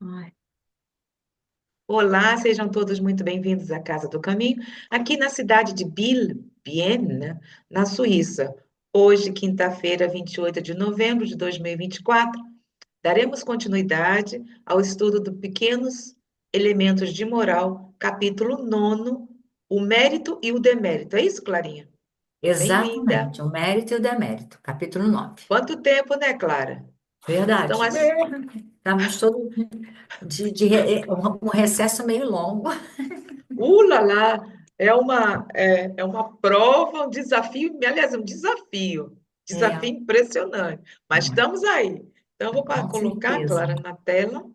Ai, Olá, sejam todos muito bem-vindos à Casa do Caminho, aqui na cidade de Biel, na Suíça. Hoje, quinta-feira, 28 de novembro de 2024, daremos continuidade ao estudo do Pequenos Elementos de Moral, capítulo 9, o mérito e o demérito. É isso, Clarinha? Bem-vinda. exatamente, o mérito e o demérito, capítulo 9. Quanto tempo, né, Clara? Então, Verdade. Estamos todos um recesso meio longo. Lá, lá, é uma prova, um desafio, aliás, um desafio É, impressionante, mas estamos aí. Então, eu vou com colocar, certeza. Clara, na tela.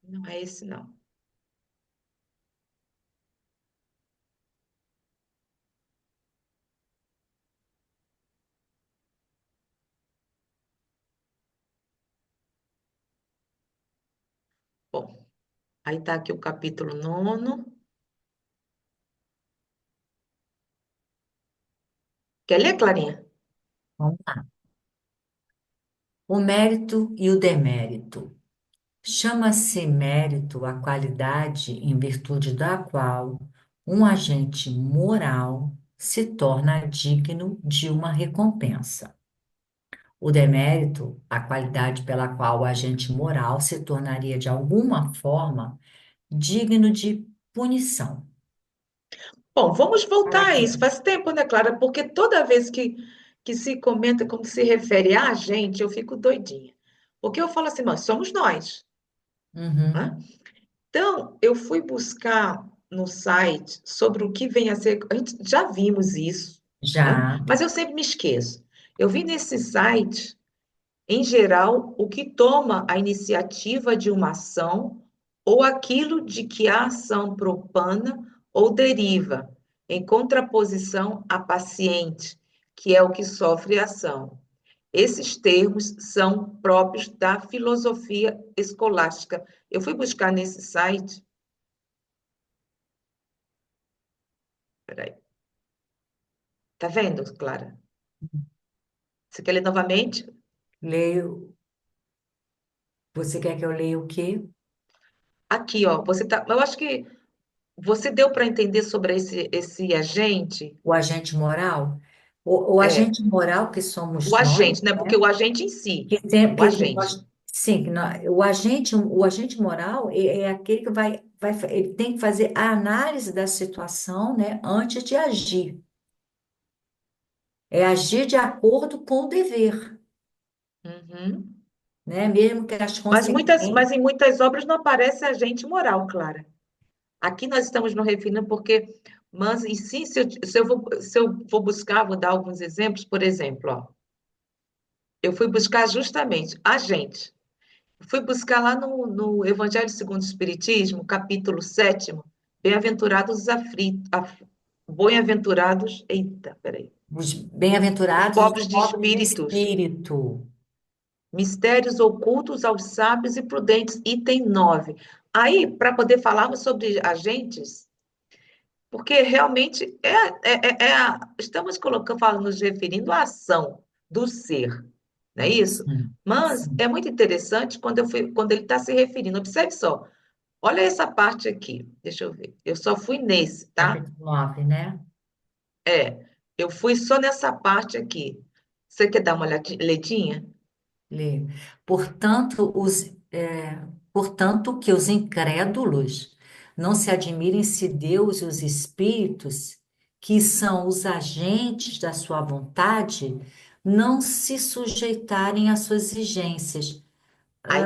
Não é esse, não. Bom, aí está aqui o capítulo 9. Quer ler, Clarinha? Vamos lá. O mérito e o demérito. Chama-se mérito a qualidade em virtude da qual um agente moral se torna digno de uma recompensa. O demérito, a qualidade pela qual o agente moral se tornaria de alguma forma digno de punição. Bom, vamos Fala voltar a aqui. isso. Faz tempo, né, Clara? Porque toda vez que se comenta, como se refere a gente, eu fico doidinha. Porque eu falo assim, mas somos nós, né? Uhum. Então, eu fui buscar no site sobre o que vem a ser. A gente já vimos isso, né? Já, Mas eu sempre me esqueço. Eu vi nesse site, em geral, o que toma a iniciativa de uma ação ou aquilo de que a ação propana ou deriva, em contraposição a paciente, que é o que sofre a ação. Esses termos são próprios da filosofia escolástica. Eu fui buscar nesse site. Peraí. Tá vendo, Clara? Você quer ler novamente? leio. Você quer que eu leia o quê? Aqui, ó. Eu acho que você deu para entender sobre esse agente? O agente moral? O É, agente moral que o somos nós, agente, né? Porque né? o agente em si, Que tem, o que agente. nós, sim, o agente moral é aquele que ele tem que fazer a análise da situação, né, antes de agir. É agir de acordo com o dever, Uhum. né? Mesmo que as Mas consequências. em muitas obras não aparece agente moral, Clara. Aqui nós estamos no refino porque, mas e sim, se eu vou buscar, vou dar alguns exemplos, por exemplo, ó, eu fui buscar justamente agente. Fui buscar lá no Evangelho segundo o Espiritismo, capítulo 7º, bem-aventurados os aflitos, bem-aventurados, eita, peraí, Os os bem-aventurados, os pobres de pobres de espíritos, espírito. mistérios ocultos aos sábios e prudentes, item 9. Aí, para poder falarmos sobre agentes, porque realmente estamos colocando, falando, nos referindo à ação do ser, não é isso? Sim, Mas sim. é muito interessante quando ele está se referindo. Observe só, olha essa parte aqui, deixa eu ver. Eu só fui nesse, tá? Capítulo 9, né? Eu fui só nessa parte aqui. Você quer dar uma ledinha? Leio. Portanto, portanto, que os incrédulos não se admirem se Deus e os espíritos, que são os agentes da sua vontade, não se sujeitarem às suas exigências. Aí,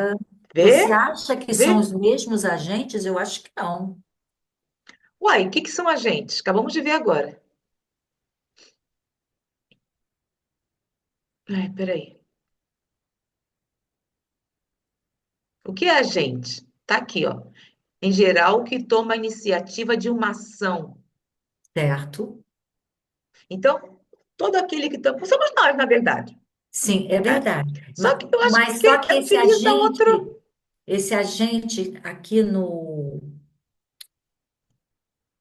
Você vê? acha que são Vê? os mesmos agentes? Eu acho que não. Uai, o que que são agentes? Acabamos de ver agora. Ai, peraí. O que é agente? Tá aqui, ó. Em geral, o que toma a iniciativa de uma ação. Certo? Então, todo aquele que toma. Somos nós, na verdade, Sim, é né? verdade. Só que eu acho Mas que só que utiliza outro. esse agente aqui no,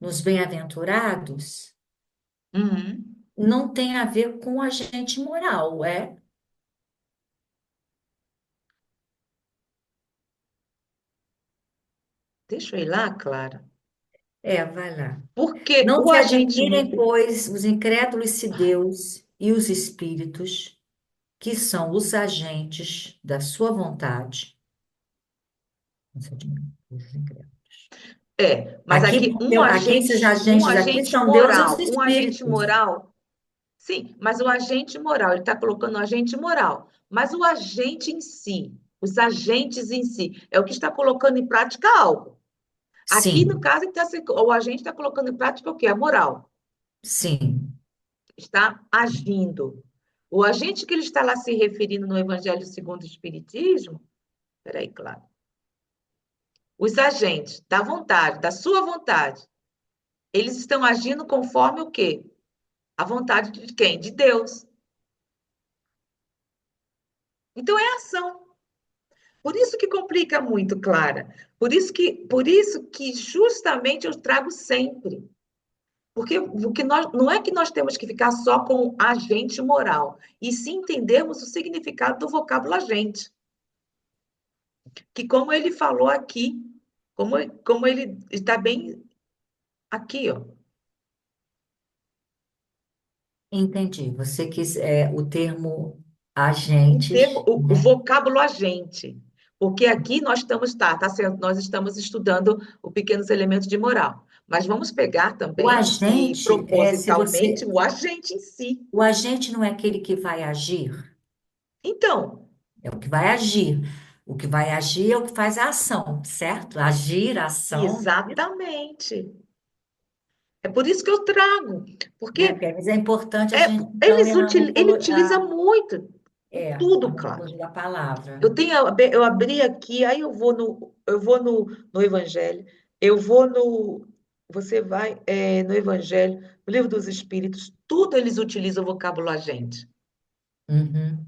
nos bem-aventurados, Uhum. não tem a ver com agente moral, é? Deixa eu ir lá, Clara. Vai lá. Porque Não o se agente. admirem, pois, os incrédulos se Deus e os espíritos, que são os agentes da sua vontade. Não se admirem, pois, os incrédulos. Mas aqui Aqui esses um agentes aqui agente são Deus e os moral, um agente espíritos. moral, sim, mas o agente moral, ele está colocando o agente moral, mas o agente em si, os agentes em si, é o que está colocando em prática algo. Aqui, no Sim, caso, o agente está colocando em prática o quê? A moral. sim. Está agindo. O agente que ele está lá se referindo no Evangelho segundo o Espiritismo, peraí, claro. Os agentes da vontade, da sua vontade, eles estão agindo conforme o quê? A vontade de quem? De Deus. Então é ação. Por isso que complica muito, Clara. Por isso que justamente eu trago sempre. Porque o que nós, não é que nós temos que ficar só com agente moral, e sim entendermos o significado do vocábulo agente. Que como ele falou aqui, como ele está bem aqui, ó. Entendi. Você quis o termo O termo, agentes, o né? vocábulo agente. Porque aqui nós estamos, tá certo, nós estamos estudando o pequenos elementos de moral. Mas vamos pegar O também e agente se propositalmente você, o agente em si. o agente não é aquele que vai agir, Então, é o que vai agir. O que vai agir é o que faz a ação, certo? Agir, a ação, exatamente. É por isso que eu trago, né? porque Mas é importante a gente, então, ir na ele utiliza muito a tudo, claro. morfologia da palavra. Eu abri aqui, aí eu vou no Evangelho, eu vou no, você vai no Evangelho, no Livro dos Espíritos, tudo eles utilizam o vocábulo agente. Uhum.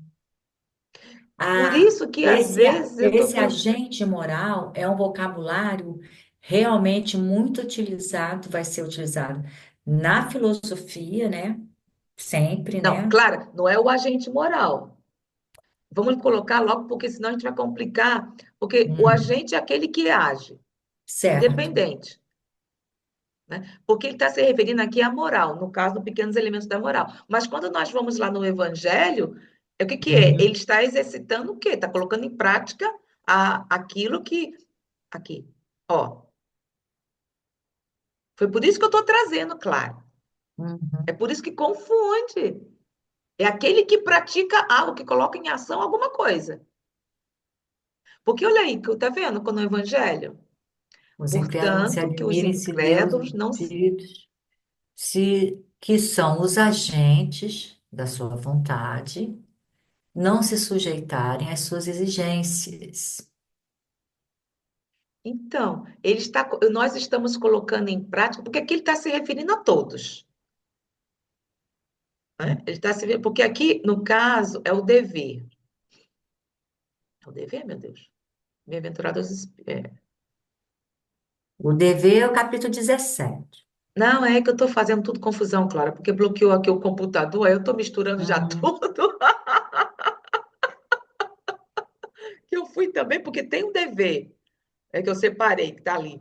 Por A, isso que às vezes eu estou esse pensando, agente moral é um vocabulário realmente muito utilizado, vai ser utilizado na filosofia, né? Sempre, não, né? claro, não é o agente moral. Vamos colocar logo, porque senão a gente vai complicar, porque o Hum, agente é aquele que age, certo. independente. Né? Porque ele está se referindo aqui à moral, no caso, dos pequenos elementos da moral. Mas quando nós vamos lá no Evangelho, o que, que é? Ele Uhum. está exercitando o quê? Está colocando em prática aquilo que. Aqui, ó. Foi por isso que eu estou trazendo, claro. É Uhum. por isso que confunde. É aquele que pratica algo, que coloca em ação alguma coisa. Porque olha aí, tá vendo quando o Evangelho? Os incrédulos não se Portanto, que os admirem se Deus, os incrédulos não. espíritos, se que são os agentes da sua vontade, não se sujeitarem às suas exigências. Então, nós estamos colocando em prática, porque aqui ele está se referindo a todos. Né? Ele está se referindo, porque aqui, no caso, é o dever. É o dever, meu Deus. Bem-aventurados. O dever é o capítulo 17. Não, é que eu estou fazendo tudo confusão, Clara, porque bloqueou aqui o computador, aí eu estou misturando já Uhum. tudo. Que eu fui também, porque tem um dever, que eu separei, que está ali.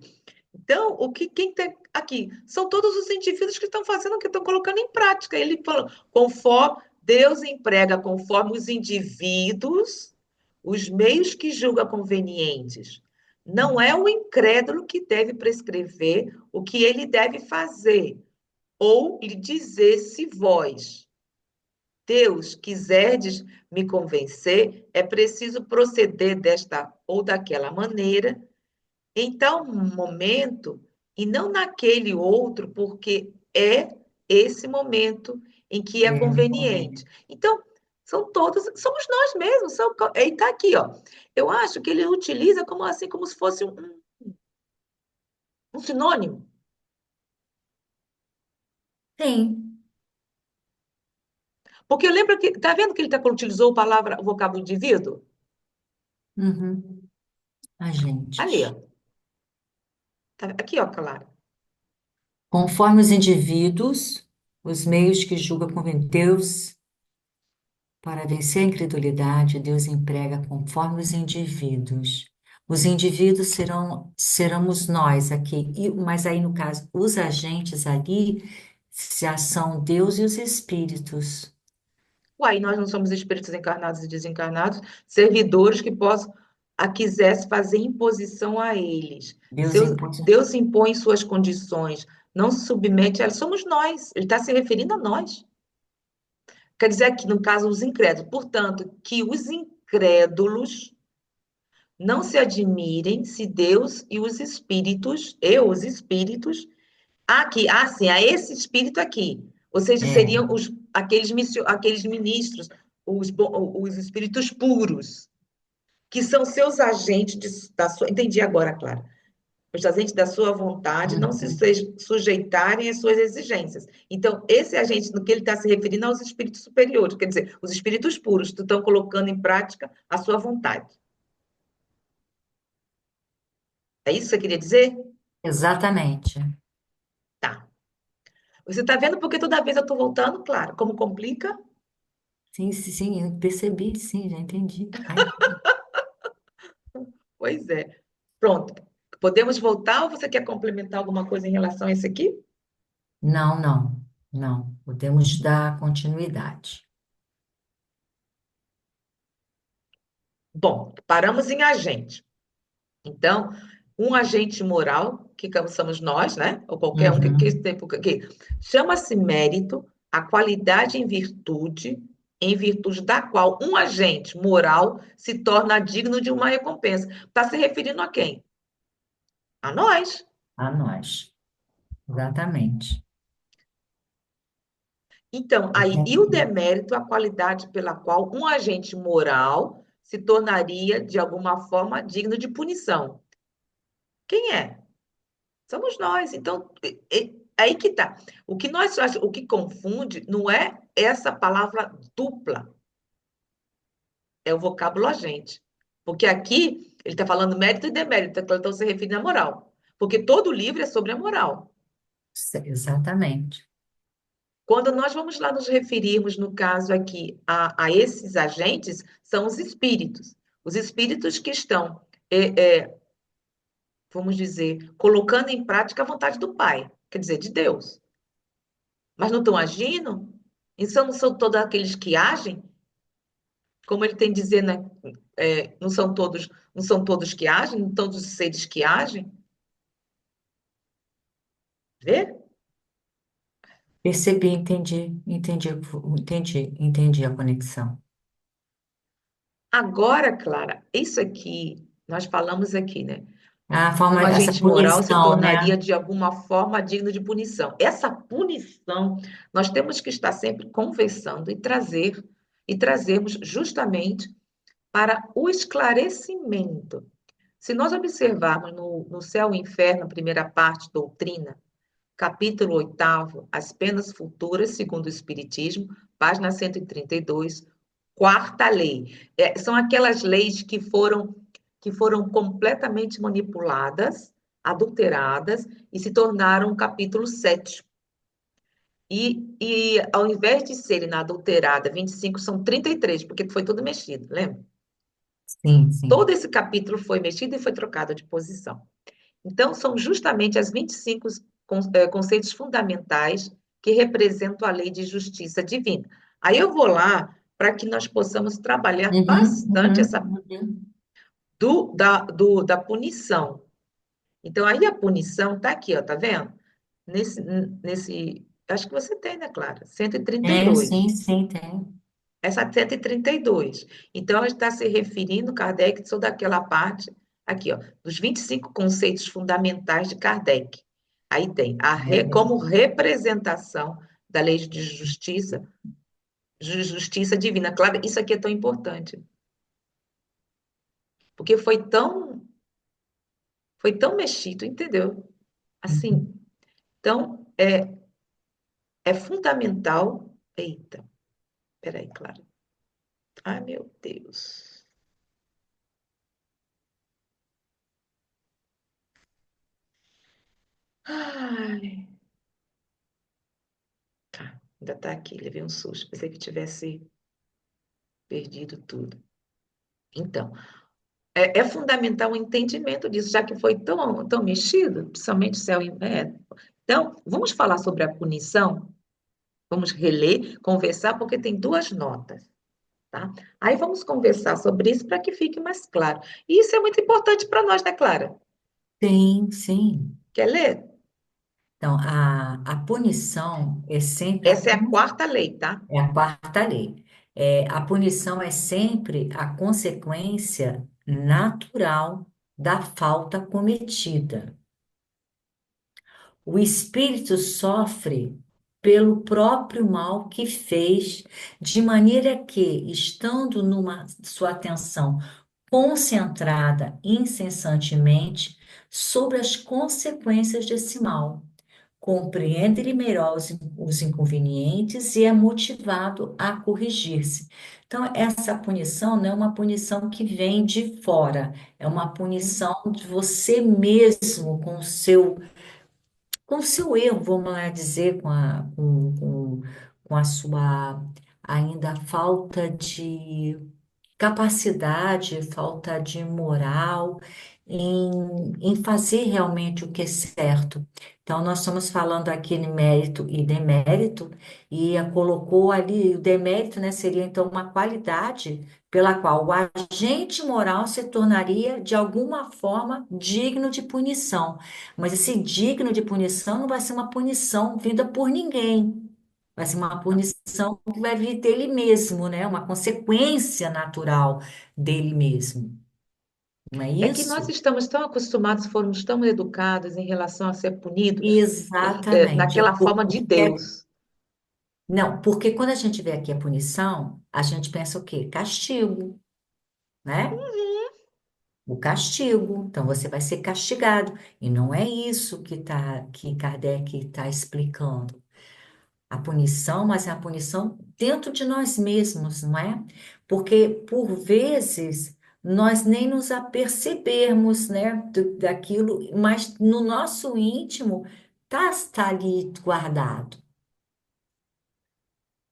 Então, quem tem aqui são todos os indivíduos que estão fazendo, que estão colocando em prática. Ele falou, conforme Deus emprega conforme os indivíduos, os meios que julga convenientes. Não é o incrédulo que deve prescrever o que ele deve fazer, ou lhe dizer se vós, Deus, quiserdes me convencer, é preciso proceder desta ou daquela maneira em tal momento e não naquele outro, porque é esse momento em que é conveniente. Então, somos nós mesmos, e está aqui, ó. Eu acho que ele utiliza como assim, como se fosse um sinônimo. Sim. Porque eu lembro que, está vendo que ele utilizou a palavra, o vocábulo indivíduo? Uhum. Ali, ó. Agentes. Aqui, ó, claro. Conforme os indivíduos, os meios que julga convém Deus, para vencer a incredulidade, Deus emprega conforme os indivíduos. Os indivíduos seremos nós aqui, mas aí no caso, os agentes ali já são Deus e os espíritos. Uai, nós não somos espíritos encarnados e desencarnados, servidores que possam, a quisesse fazer imposição a eles. Deus impõe. Deus impõe suas condições, não se submete a elas. Somos nós, ele está se referindo a nós. Quer dizer aqui, no caso, os incrédulos. Portanto, que os incrédulos não se admirem se Deus e os espíritos, aqui, sim, a esse espírito aqui, ou seja, É, seriam aqueles ministros, os espíritos puros, que são seus agentes da sua. Entendi agora, Clara. Os agentes da sua vontade não se uhum, sujeitarem às suas exigências. Então, esse agente, no que ele está se referindo aos espíritos superiores, quer dizer, os espíritos puros, que estão colocando em prática a sua vontade. É isso que você queria dizer? exatamente. Tá. Você está vendo porque toda vez eu estou voltando, claro, como complica? Sim, sim, sim, eu percebi, sim, já entendi. Ai, Pois é. Pronto. Podemos voltar ou você quer complementar alguma coisa em relação a isso aqui? não, não, não. Podemos dar continuidade. Bom, paramos em agente. Então, um agente moral, que somos nós, né? Ou qualquer um Uhum. que chama-se mérito a qualidade em virtude da qual um agente moral se torna digno de uma recompensa. Está se referindo a quem? A nós. A nós. Exatamente. Então, Eu aí, e o tenho- demérito, a qualidade pela qual um agente moral se tornaria, de alguma forma, digno de punição. Quem é? Somos nós. Então, aí que tá. O que confunde não é essa palavra dupla, é o vocábulo agente. Porque aqui ele está falando mérito e demérito, então estão se referindo à moral. Porque todo o livro é sobre a moral. Exatamente. Quando nós vamos lá nos referirmos, no caso aqui, a esses agentes, são os espíritos. Os espíritos que estão, vamos dizer, colocando em prática a vontade do Pai, quer dizer, de Deus. Mas não estão agindo? Então não são todos aqueles que agem? Como ele tem dizendo, né? Não são todos que agem, não todos os seres que agem. Vê? Percebi, entendi a conexão. Agora, Clara, isso aqui, nós falamos aqui, né? A forma, Um essa agente moral se punição, tornaria né? de alguma forma digno de punição. Essa punição, nós temos que estar sempre conversando e trazermos justamente para o esclarecimento. Se nós observarmos no Céu e Inferno, primeira parte, doutrina, capítulo 8, As Penas Futuras, segundo o Espiritismo, página 132, quarta lei. São aquelas leis que foram completamente manipuladas, adulteradas e se tornaram capítulo 7. E ao invés de serem na adulterada 25, são 33, porque foi tudo mexido, lembra? Sim, sim. Todo esse capítulo foi mexido e foi trocado de posição. Então, são justamente as 25 conceitos fundamentais que representam a lei de justiça divina. Aí eu vou lá para que nós possamos trabalhar Uhum, bastante essa uhum, uhum. da punição. Então, aí a punição está aqui, ó, tá vendo? Nesse, acho que você tem, né, Clara? Cento e trinta e É, sim, dois. sim, tem. Essa 132. Então, ela está se referindo, Kardec, toda aquela parte, aqui, ó, dos 25 conceitos fundamentais de Kardec. Aí tem como representação da lei de justiça divina. Claro, isso aqui é tão importante, porque foi tão mexido, entendeu? Uhum. Assim, então, é fundamental. Eita, peraí, Clara. Ai, meu Deus. Ai. Tá, ainda tá aqui, levei um susto. Pensei que tivesse perdido tudo. Então, É fundamental o entendimento disso, já que foi tão mexido, principalmente céu e inferno. Então, vamos falar sobre a punição? Vamos reler, conversar, porque tem duas notas, tá? Aí vamos conversar sobre isso para que fique mais claro. E isso é muito importante para nós, né, Clara? Sim, sim. Quer ler? Então, a punição é sempre Essa é a quarta lei, tá? é a quarta lei. É, a punição é sempre a consequência natural da falta cometida. O espírito sofre pelo próprio mal que fez, de maneira que, estando numa sua atenção concentrada incessantemente sobre as consequências desse mal, compreende melhor os inconvenientes e é motivado a corrigir-se. Então, essa punição não é uma punição que vem de fora, é uma punição de você mesmo com o seu erro, vamos lá dizer, com a sua ainda falta de capacidade, falta de moral em fazer realmente o que é certo. Então, nós estamos falando aqui de mérito e demérito, e colocou ali o demérito, né, seria então uma qualidade pela qual o agente moral se tornaria de alguma forma digno de punição. Mas esse digno de punição não vai ser uma punição vinda por ninguém. Vai ser uma punição que vai vir dele mesmo, né? Uma consequência natural dele mesmo. Não é É que nós isso? estamos tão acostumados, fomos tão educados em relação a ser punido Exatamente. naquela forma de Deus. Não, porque quando a gente vê aqui a punição, a gente pensa o quê? Castigo, né? O castigo. Então você vai ser castigado. E não é isso que Kardec está explicando. A punição, mas é a punição dentro de nós mesmos, não é? Porque, por vezes, nós nem nos apercebermos, né, daquilo, mas no nosso íntimo tá ali guardado.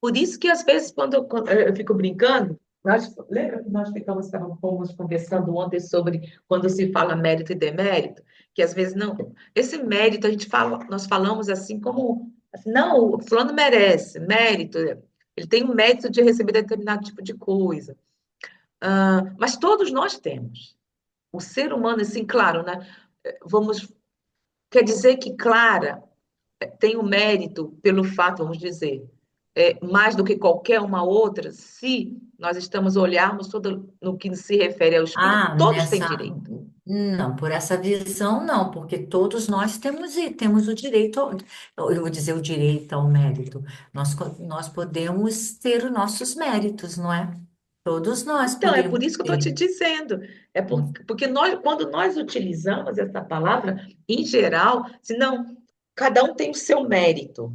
Por isso que, às vezes, quando eu fico brincando, lembra que nós fomos conversando ontem sobre quando se fala mérito e demérito? Que às vezes não. Esse mérito, a gente fala, nós falamos assim como, assim, não, o fulano merece, mérito, ele tem o mérito de receber determinado tipo de coisa. Mas todos nós temos. O ser humano, assim, claro, né? Vamos, quer dizer que Clara tem o mérito pelo fato, vamos dizer, mais do que qualquer uma outra, se nós estamos a olharmos todo no que se refere ao espírito, Ah, todos têm nessa. direito. Não, por essa visão, não, porque todos nós temos o direito, eu vou dizer o direito ao mérito. Nós podemos ter os nossos méritos, não é? Todos nós Então, é podemos por isso que eu estou te ter. dizendo. Porque quando nós utilizamos essa palavra, em geral, se não, cada um tem o seu mérito.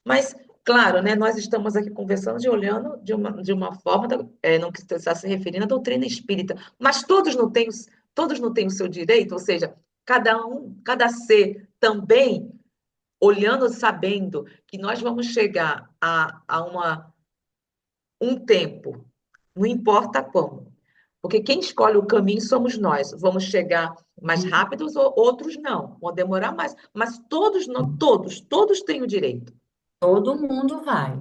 Mas, claro, né, nós estamos aqui conversando e olhando de uma forma, no que está se referindo à doutrina espírita, mas todos não têm o seu direito, ou seja, cada ser também, olhando, sabendo que nós vamos chegar a um tempo, não importa como, porque quem escolhe o caminho somos nós, vamos chegar mais rápidos ou outros não, vão demorar mais, mas todos, não, todos têm o direito. Todo mundo vai.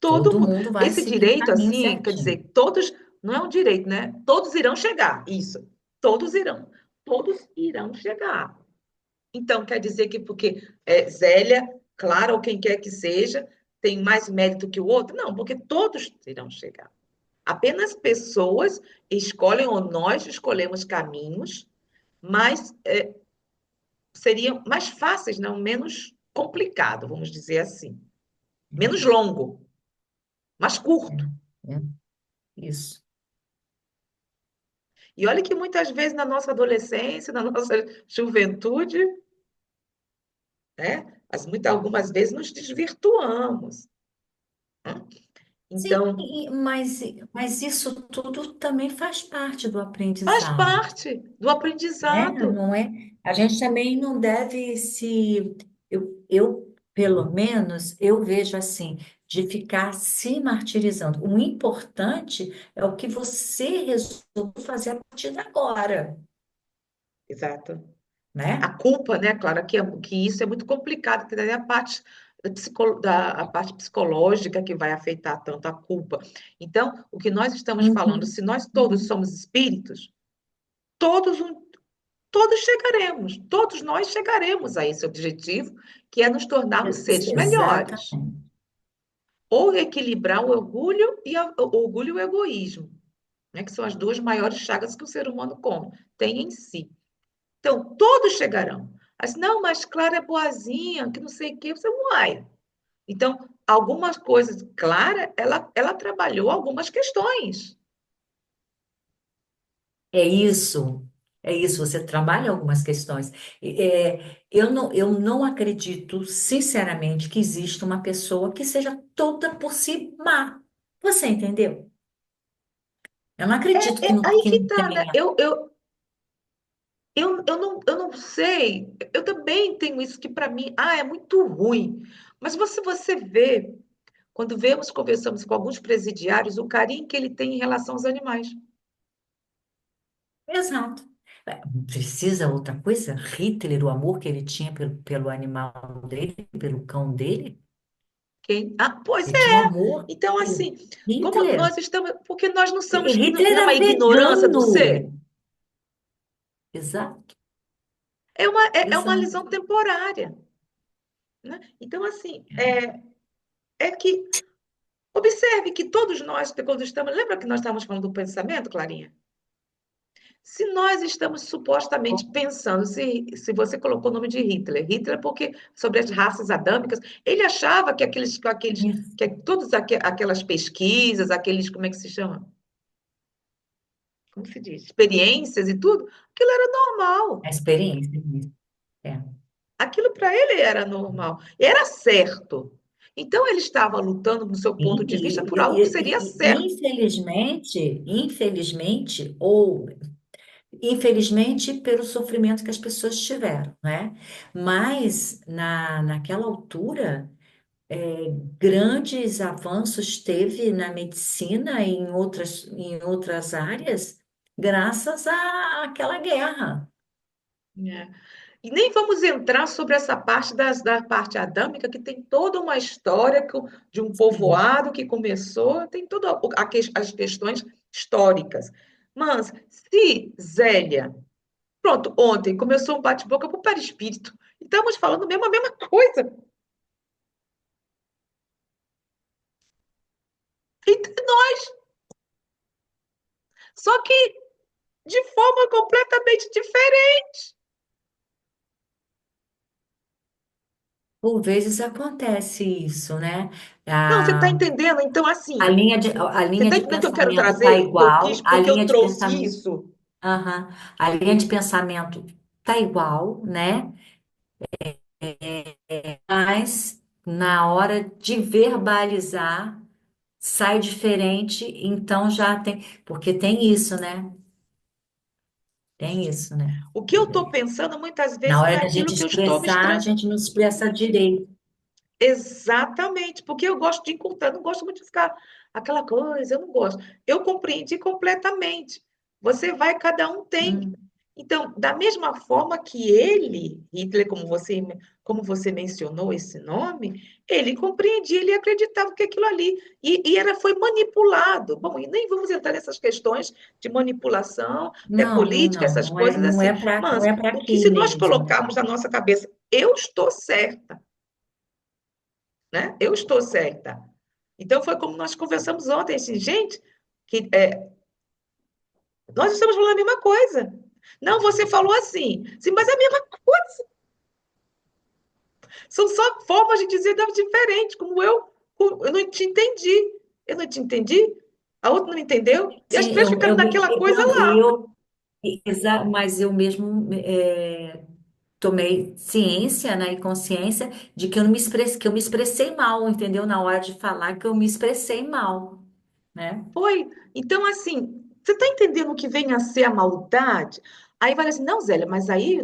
Todo Todo mundo. mundo vai Esse seguir o direito, caminho assim, quer certinho. dizer, todos, não é um direito, né? Todos irão chegar. Isso. Todos irão. Todos irão chegar. Então, quer dizer que porque Zélia, Clara ou quem quer que seja, tem mais mérito que o outro? Não, porque todos irão chegar. Apenas pessoas escolhem, ou nós escolhemos caminhos, mas seriam mais fáceis, não menos complicado, vamos dizer assim. Menos longo, mais curto. É, é isso. E olha que muitas vezes na nossa adolescência, na nossa juventude, né, algumas vezes nos desvirtuamos. Né? Sim, Então, mas isso tudo também faz parte do faz aprendizado, parte do né? aprendizado. Não é? A gente também não deve se. Pelo menos, eu vejo assim, de ficar se martirizando. O importante é o que você resolve fazer a partir de agora, Exato. A né? culpa, né, Clara, que isso é muito complicado, que daí é a parte a parte psicológica que vai afetar tanto a culpa. Então, o que nós estamos falando, Uhum, se nós todos uhum. somos espíritos, todos, todos chegaremos, todos nós chegaremos a esse objetivo, que é nos tornarmos seres melhores. Exatamente. Ou equilibrar o orgulho o orgulho e o egoísmo, né, que são as duas maiores chagas que o ser humano tem em si. Então, todos chegarão. Assim, não, mas Clara é boazinha, que não sei o quê. Você não vai. Então, algumas coisas, Clara, ela trabalhou algumas questões. É isso, é isso. Você trabalha algumas questões. Eu não acredito, sinceramente, que exista uma pessoa que seja toda por si má. Você entendeu? Eu não acredito É aí que que não tá, né? tenha. Eu não sei. Eu também tenho isso que para mim, é muito ruim. Mas você vê, quando vemos, conversamos com alguns presidiários, o carinho que ele tem em relação aos animais. Exato. Precisa outra coisa? Hitler, o amor que ele tinha pelo animal dele, pelo cão dele, Quem? Ah, pois ele tinha um é. amor. Então, assim, como Hitler. nós estamos. Porque nós não somos. Hitler Não é era uma ignorância do vegano. ser. Exato, É uma exato. lisão temporária. Né? Então, assim, é que. Observe que todos nós, quando estamos. Lembra que nós estávamos falando do pensamento, Clarinha? Se nós estamos supostamente pensando, se você colocou o nome de Hitler, Hitler porque sobre as raças adâmicas, ele achava que Isso. aquelas pesquisas, aqueles, como é que se chama? Como se diz? Experiências e tudo, aquilo era A normal. experiência mesmo. É. Aquilo para ele era normal, era certo. Então ele estava lutando, no seu ponto Sim, de vista, por algo que seria certo. infelizmente, pelo sofrimento que as pessoas tiveram, né? Mas naquela altura, grandes avanços teve na medicina e em outras áreas, graças àquela guerra. Né? E nem vamos entrar sobre essa parte da parte adâmica, que tem toda uma história de um Sim. povoado que começou, tem todas as questões históricas. Mas se Zélia, pronto, ontem começou um bate-boca para o perispírito, e estamos falando mesmo a mesma coisa. Entre nós, só que de forma completamente diferente. Por vezes acontece isso, né? Não, você está A, entendendo? Então, a assim, linha de, a você linha está de entendendo o que eu quero pensamento tá trazer? Eu quis igual, a porque eu linha de trouxe pensamento, isso. aham, a linha de pensamento tá igual, né? Mas na hora de verbalizar sai diferente, então já tem, porque tem isso, né? Tem isso, né? O que eu estou pensando muitas Na vezes não hora é da gente aquilo que eu estou me expressar, a expressando. gente não expressa direito. Exatamente, porque eu gosto de encurtar, eu não gosto muito de ficar aquela coisa, eu não gosto. Eu compreendi completamente. Você vai, cada um tem. Hum. Então, da mesma forma que ele, Hitler, como você mencionou esse nome, ele compreendia, ele acreditava que aquilo ali, foi manipulado. Bom, e nem vamos entrar nessas questões de manipulação, Não, não, política, não, essas não é, coisas não assim. é para, não Mas é para o que aqui se nós mesmo, né? colocarmos na nossa cabeça, eu estou certa, né? Eu estou certa. Então, foi como nós conversamos ontem, assim, gente, que nós estamos falando a mesma coisa. Não, você falou assim, sim, mas é a mesma coisa. São só formas de dizer diferentes, eu não te entendi. Eu não te entendi, a outra não entendeu, e as Sim, três ficaram naquela coisa pronto, lá. mas eu mesmo tomei ciência, né, e consciência de que que eu me expressei mal, entendeu? Na hora de falar que eu me expressei mal, né? Foi. Então, assim, você está entendendo o que vem a ser a maldade? Aí vai assim, não, Zélia, mas aí,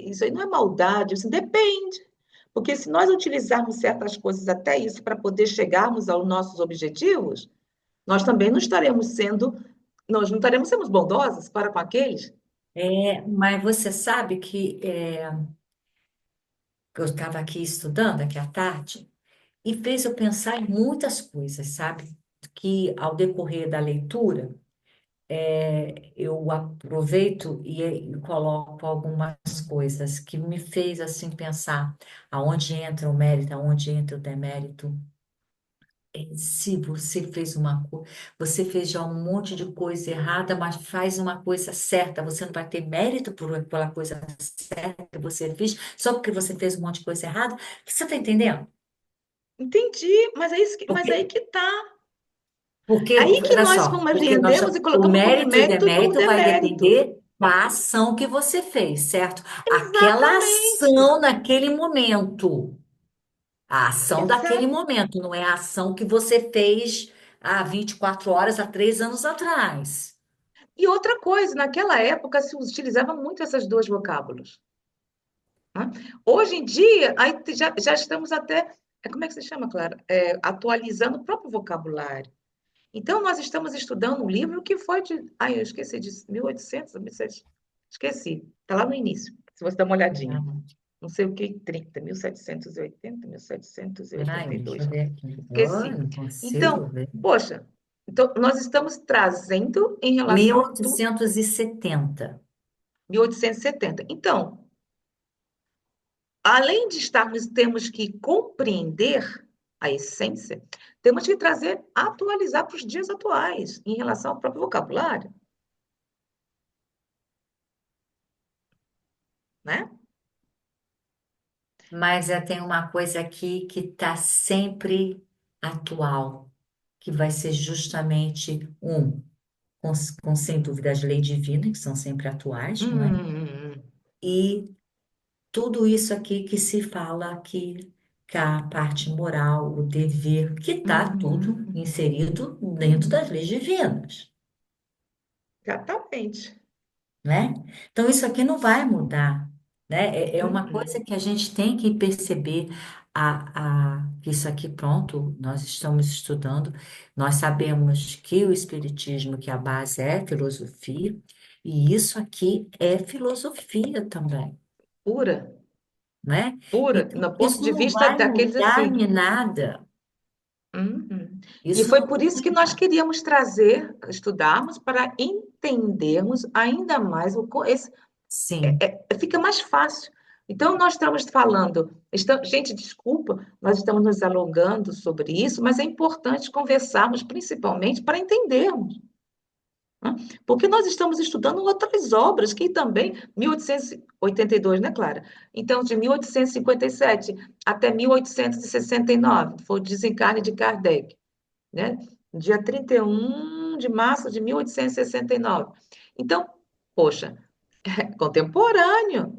isso aí não é maldade, assim, depende. Porque se nós utilizarmos certas coisas até isso para poder chegarmos aos nossos objetivos, nós também não estaremos sendo, nós não estaremos sendo bondosos para com aqueles. Mas você sabe que eu estava aqui estudando aqui à tarde e fez eu pensar em muitas coisas, sabe? Que ao decorrer da leitura, eu aproveito e coloco algumas coisas que me fez assim pensar aonde entra o mérito, aonde entra o demérito. Se você fez uma coisa, você fez já um monte de coisa errada, mas faz uma coisa certa, você não vai ter mérito pela coisa certa que você fez, só porque você fez um monte de coisa errada. Você está entendendo? Entendi, mas é isso mas Porque, aí que tá. porque, Aí que olha nós só, compreendemos e o colocamos como mérito e o mérito como demérito vai demérito. depender da ação que você fez, certo? Aquela Exatamente. ação naquele momento. A ação daquele Exato. momento, não é a ação que você fez há 24 horas, há 3 anos atrás. E outra coisa, naquela época se utilizava muito essas duas vocábulos. Né? Hoje em dia, aí já estamos até, como é que se chama, Clara? Atualizando o próprio vocabulário. Então, nós estamos estudando um livro que foi de. Ai, eu esqueci de 1800, 1700, esqueci. Está lá no início, se você dá uma olhadinha. Ah, Não sei o que, 30, 1780, peraí, deixa eu 1782. ver aqui. Oh, Esqueci. não consigo Então, ver. poxa, então nós estamos trazendo em mil relação a tudo oitocentos e setenta. 1870. Então, além de estarmos, temos que compreender a essência, temos que trazer, atualizar para os dias atuais, em relação ao próprio vocabulário, né? Mas tem uma coisa aqui que está sempre atual, que vai ser justamente sem dúvida, as leis divinas, que são sempre atuais, não é? Hum, E tudo isso aqui que se fala aqui, que a parte moral, o dever, que está tudo uhum, inserido dentro das leis divinas, exatamente. né? Então, isso aqui não vai mudar, né? É uma coisa Uhum. que a gente tem que perceber, que isso aqui, pronto, nós estamos estudando, nós sabemos que o Espiritismo, que a base é filosofia, e isso aqui é filosofia também, Pura, né? pura, Então, no ponto isso de não vista vai daqueles mudar assim. em nada. Uhum. E Isso foi não por isso que nós muda. queríamos trazer, estudarmos, para entendermos ainda mais Sim, fica mais fácil. Então, nós estamos falando, gente, desculpa, nós estamos nos alongando sobre isso, mas é importante conversarmos, principalmente para entendermos. Né? Porque nós estamos estudando outras obras que também, 1882, né, Clara? Então, de 1857 até 1869, foi o desencarne de Kardec, né? Dia 31 de março de 1869. Então, poxa, é contemporâneo.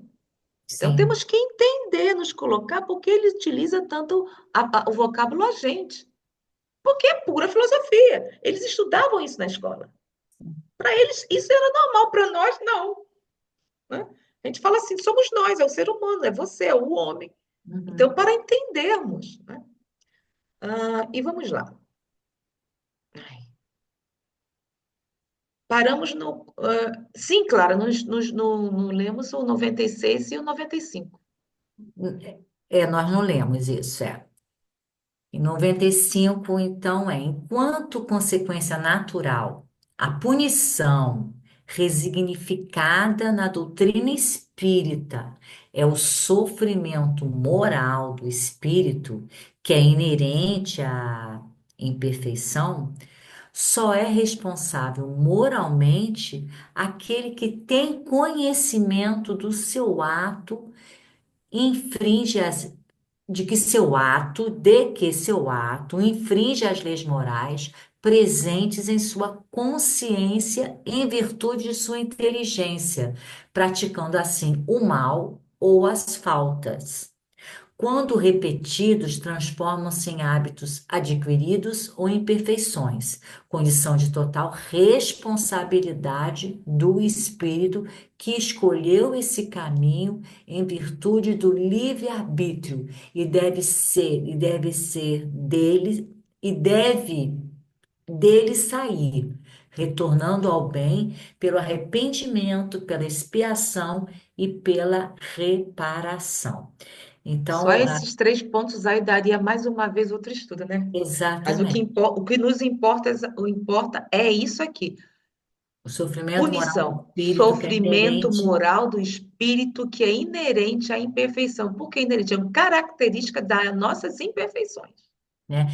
Então, sim. temos que entender, nos colocar, porque ele utiliza tanto o vocábulo a gente. Porque é pura filosofia. Eles estudavam isso na escola. Para eles, isso era normal, para nós, não. Né? A gente fala assim: somos nós, é o ser humano, é você, é o homem. Então, Uhum. para entendermos. Né? E vamos lá. Paramos no. Sim, Clara, no lemos o 96 e o 95. Nós não lemos isso, é. Em 95, então, enquanto consequência natural, a punição resignificada na doutrina espírita é o sofrimento moral do espírito, que é inerente à imperfeição, só é responsável moralmente aquele que tem conhecimento do seu ato infringe de que seu ato infringe as leis morais presentes em sua consciência em virtude de sua inteligência, praticando assim o mal ou as faltas. Quando repetidos, transformam-se em hábitos adquiridos ou imperfeições, condição de total responsabilidade do espírito que escolheu esse caminho em virtude do livre-arbítrio e deve ser dele e dele sair, retornando ao bem pelo arrependimento, pela expiação e pela reparação. Só Então, esses três pontos aí daria mais uma vez outro estudo, né? Mas exatamente. o que nos importa, o importa é isso aqui. O sofrimento moral do Punição, espírito que é sofrimento inerente, moral do espírito que é inerente à imperfeição. Por que inerente? É uma característica das nossas imperfeições. né?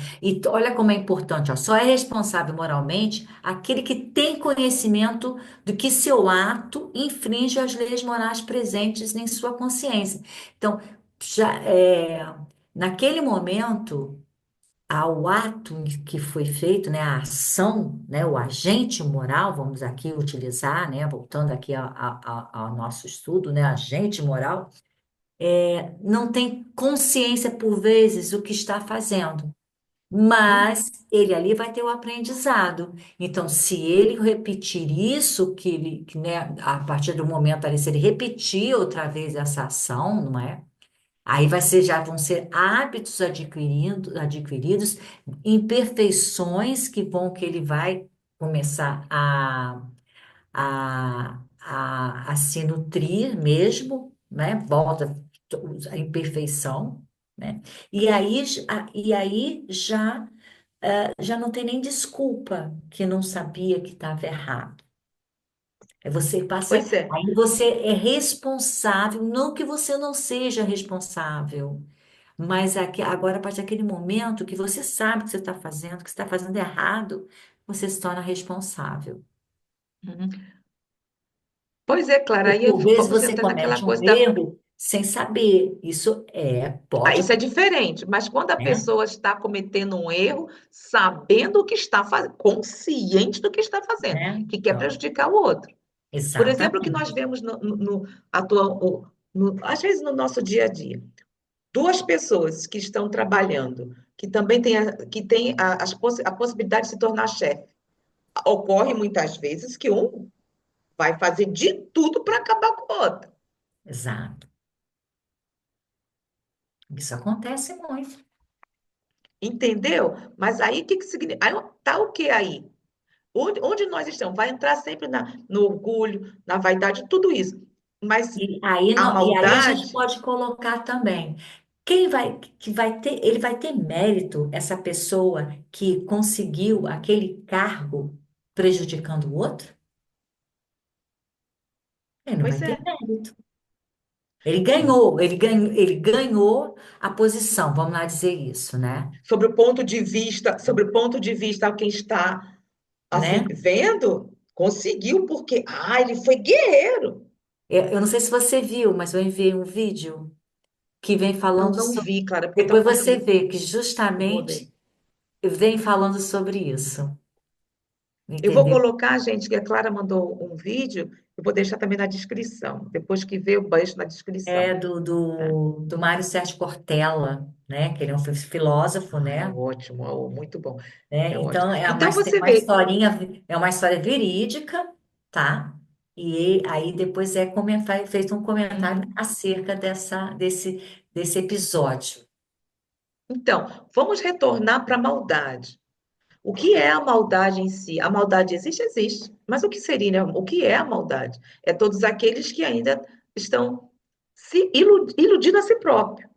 Olha como é importante, ó, só é responsável moralmente aquele que tem conhecimento do que seu ato infringe as leis morais presentes em sua consciência. Então, naquele momento, ao ato que foi feito, né, a ação, né, o agente moral, vamos aqui utilizar, né, voltando aqui ao nosso estudo, né, agente moral, não tem consciência por vezes o que está fazendo, Uhum. mas ele ali vai ter o aprendizado. Então, se ele repetir isso, né, a partir do momento ali, se ele repetir outra vez essa ação, não é? Aí já vão ser hábitos adquiridos, imperfeições que ele vai começar a se nutrir mesmo, né? Volta a imperfeição, né? E aí já não tem nem desculpa que não sabia que estava errado. Você passa, Pois é. aí você é responsável, não que você não seja responsável. Mas agora, a partir daquele momento que você sabe o que você está fazendo, que você está fazendo errado, você se torna responsável. Uhum. Pois é, Clara, E aí por vezes vamos você entrar naquela comete um coisa da. erro sem saber. Ah, Pode isso é acontecer, diferente, mas quando a né? pessoa está cometendo um erro, sabendo o que está fazendo, consciente do que está fazendo, Né? que quer Então, prejudicar o outro. Por exemplo, o que nós exatamente. vemos às vezes no nosso dia a dia. Duas pessoas que estão trabalhando, que também têm a possibilidade de se tornar chefe. Ocorre muitas vezes que um vai fazer de tudo para acabar com o outro. Exato. Isso acontece muito. Entendeu? Mas aí o que significa? Aí tá o que aí? Onde nós estamos? Vai entrar sempre no orgulho, na vaidade, tudo isso. Mas a E aí a gente maldade, pode colocar também. Ele vai ter mérito, essa pessoa que conseguiu aquele cargo prejudicando o outro? Ele não vai pois ter é. mérito. Ele ganhou a posição, vamos lá dizer isso, né? Sobre o ponto de vista quem está Né? assim vendo, conseguiu porque ele foi guerreiro. Eu não sei se você viu, mas eu enviei um vídeo que vem Não, falando não sobre. vi, Clara, porque Depois estava você aqui. vê que Eu vou ver. justamente vem falando sobre isso, Eu vou entendeu? colocar, gente, que a Clara mandou um vídeo, eu vou deixar também na descrição. Depois que vê, eu deixo na É descrição. Tá? do Mário Sérgio Cortella, né? Que ele é um filósofo, É né? ótimo, muito bom. né? É ótimo. Então Então tem você uma vê. historinha, é uma história verídica, tá? E aí depois feito um comentário Uhum. acerca desse episódio, Então, vamos retornar para a maldade. O que é a maldade em si? A maldade existe? Existe. Mas o que seria, né? O que é a maldade? É todos aqueles que ainda estão se iludindo a si próprio.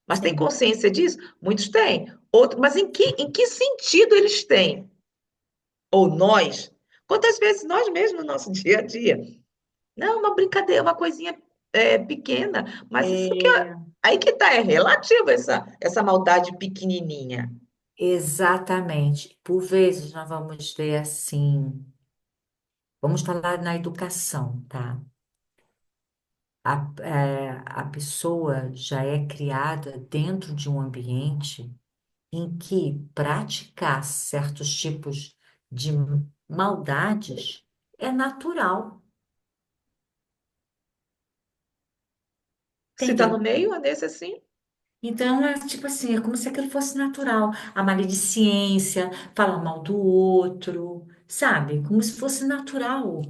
Mas tem sim. consciência disso? Muitos têm. Outros, mas em que sentido eles têm? Ou nós? Quantas vezes nós mesmos no nosso dia a dia? Não, uma brincadeira, uma coisinha pequena, mas isso que é, É, aí que está, é relativo essa maldade pequenininha. exatamente. Por vezes nós vamos ver assim, vamos falar na educação, tá? A pessoa já é criada dentro de um ambiente em que praticar certos tipos de maldades é natural, Se está no entendeu? meio, é nesse assim. Então, é tipo assim, é como se aquilo fosse natural. A maledicência, falar mal do outro, sabe? Como se fosse natural.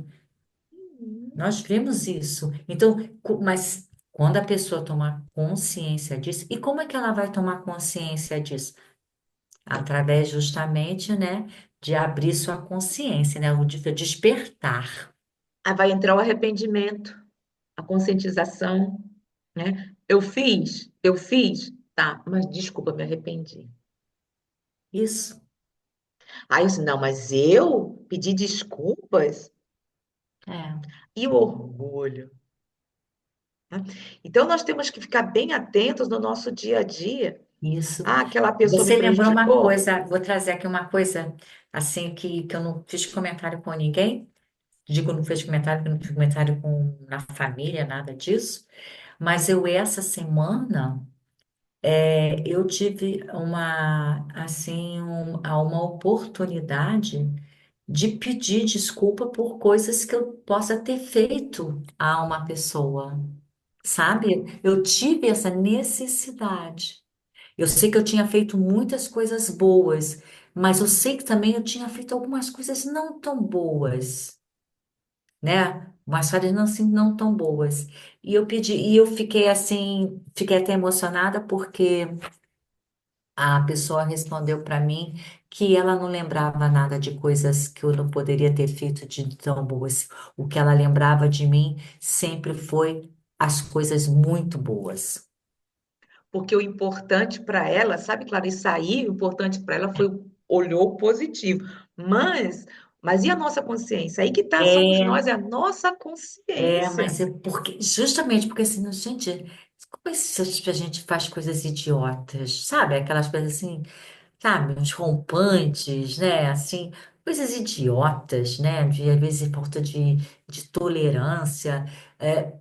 Uhum. Nós vemos isso. Então, mas quando a pessoa tomar consciência disso, e como é que ela vai tomar consciência disso? Através justamente, né, de abrir sua consciência, né, o de despertar. Aí vai entrar o arrependimento, a conscientização, né? Eu fiz, tá, mas desculpa, me arrependi. Isso. Aí eu disse, não, mas eu pedi desculpas É, e o orgulho, né? Então nós temos que ficar bem atentos no nosso dia a dia. isso. Ah, aquela pessoa me Você lembrou uma prejudicou. coisa, vou trazer aqui uma coisa assim que eu não fiz comentário com ninguém. Digo, não fiz comentário, porque não fiz comentário com na família, nada disso. Mas eu essa semana eu tive uma oportunidade de pedir desculpa por coisas que eu possa ter feito a uma pessoa, sabe? Eu tive essa necessidade. Eu sei que eu tinha feito muitas coisas boas, mas eu sei que também eu tinha feito algumas coisas não tão boas, né? Umas falhas não, assim, não tão boas. E eu fiquei assim, fiquei até emocionada porque a pessoa respondeu para mim que ela não lembrava nada de coisas que eu não poderia ter feito de tão boas. O que ela lembrava de mim sempre foi as coisas muito boas. Porque o importante para ela, sabe, Clarice, aí o importante para ela foi olhou positivo. Mas e a nossa consciência? Aí que tá, somos nós, É, é a nossa mas consciência. é porque, justamente porque assim, gente, como é que a gente faz coisas idiotas, sabe? Aquelas coisas assim, sabe? Uns rompantes, né? Assim, coisas idiotas, né? De, às vezes, falta de tolerância, é,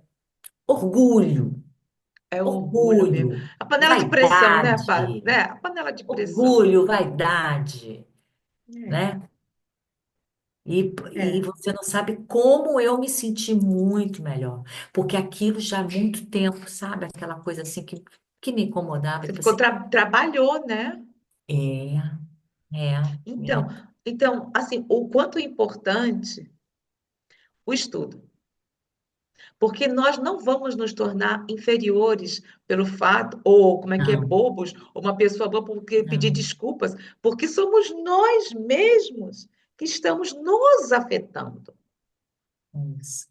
orgulho, É o orgulho mesmo. orgulho, A panela de pressão, né, vaidade, né? A panela de pressão. orgulho, vaidade, É, né? E é. você não sabe como eu me senti muito melhor, porque aquilo já há muito tempo, sabe? Aquela coisa assim que me incomodava. E Você falei ficou assim, trabalhou, né? é, é, Então, é. então, assim, o quanto é importante o estudo. Porque nós não vamos nos tornar inferiores pelo fato, ou como é que é, Não, bobos, ou uma pessoa boa porque pedir não, desculpas, porque somos nós mesmos que estamos nos afetando. é isso.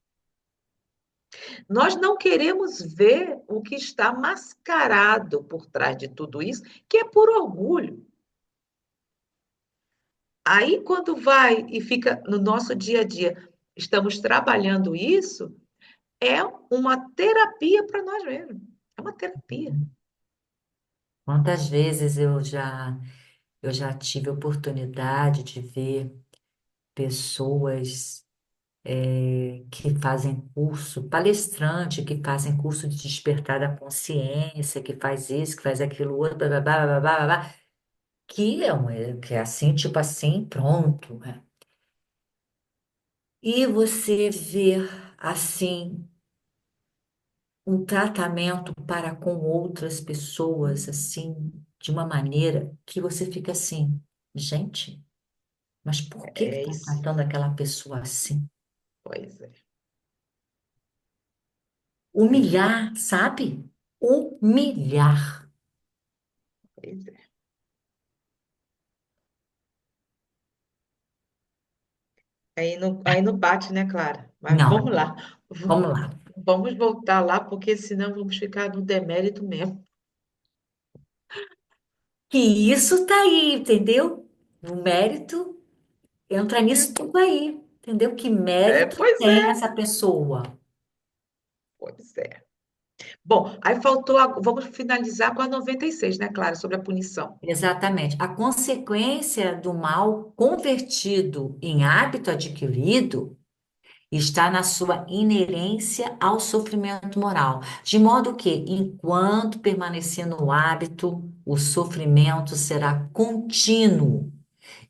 Nós não queremos ver o que está mascarado por trás de tudo isso, que é por orgulho. Aí, quando vai e fica no nosso dia a dia, estamos trabalhando isso, é uma terapia para nós mesmos. É uma terapia. Quantas vezes eu já tive oportunidade de ver pessoas que fazem curso, palestrante, que fazem curso de despertar da consciência, que faz isso, que faz aquilo outro, blá, blá, blá, blá, blá, blá, blá, que é assim, tipo assim, pronto, né? E você ver assim um tratamento para com outras pessoas assim, de uma maneira que você fica assim, gente, mas por que É está isso. tratando aquela pessoa assim? Pois é, Humilhar, sabe? Humilhar. pois é. Aí não bate, né, Clara? Mas vamos Não, lá. vamos lá. Vamos voltar lá, porque senão vamos ficar no demérito mesmo. Que isso tá aí, entendeu? O mérito entra nisso tudo aí, entendeu? Que É, mérito pois tem é, essa pessoa? pois é. Bom, aí faltou, vamos finalizar com a 96, né, Clara, sobre a punição. Exatamente. A consequência do mal convertido em hábito adquirido está na sua inerência ao sofrimento moral, de modo que, enquanto permanecer no hábito, o sofrimento será contínuo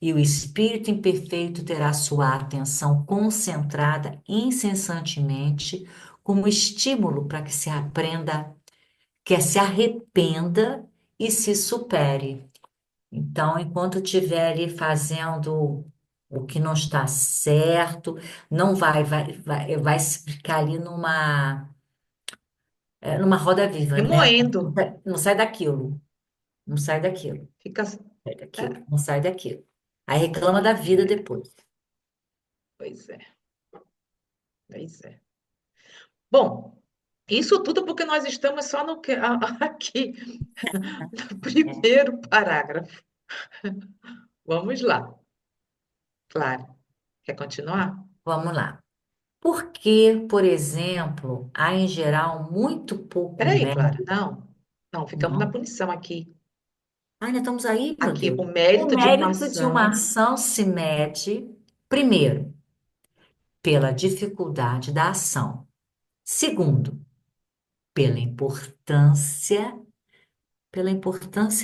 e o espírito imperfeito terá sua atenção concentrada incessantemente como estímulo para que se aprenda que se arrependa e se supere. Então, enquanto estiver ali fazendo o que não está certo, não vai se ficar ali numa roda viva, né? remoendo, Não sai daquilo, não sai daquilo, fica. sai É, daquilo, não sai daquilo. Aí reclama da vida é, depois. pois é, pois é. Bom, isso tudo porque nós estamos só no aqui, no primeiro parágrafo. Vamos lá, claro. Quer continuar? Vamos lá. Porque, por exemplo, há em geral muito pouco Peraí, Clara. mérito. Não, não, ficamos na Não. punição aqui. Ainda estamos aí, meu Aqui, Deus. o O mérito de uma mérito de uma ação, ação se mede, primeiro, pela dificuldade da ação. Segundo, pela importância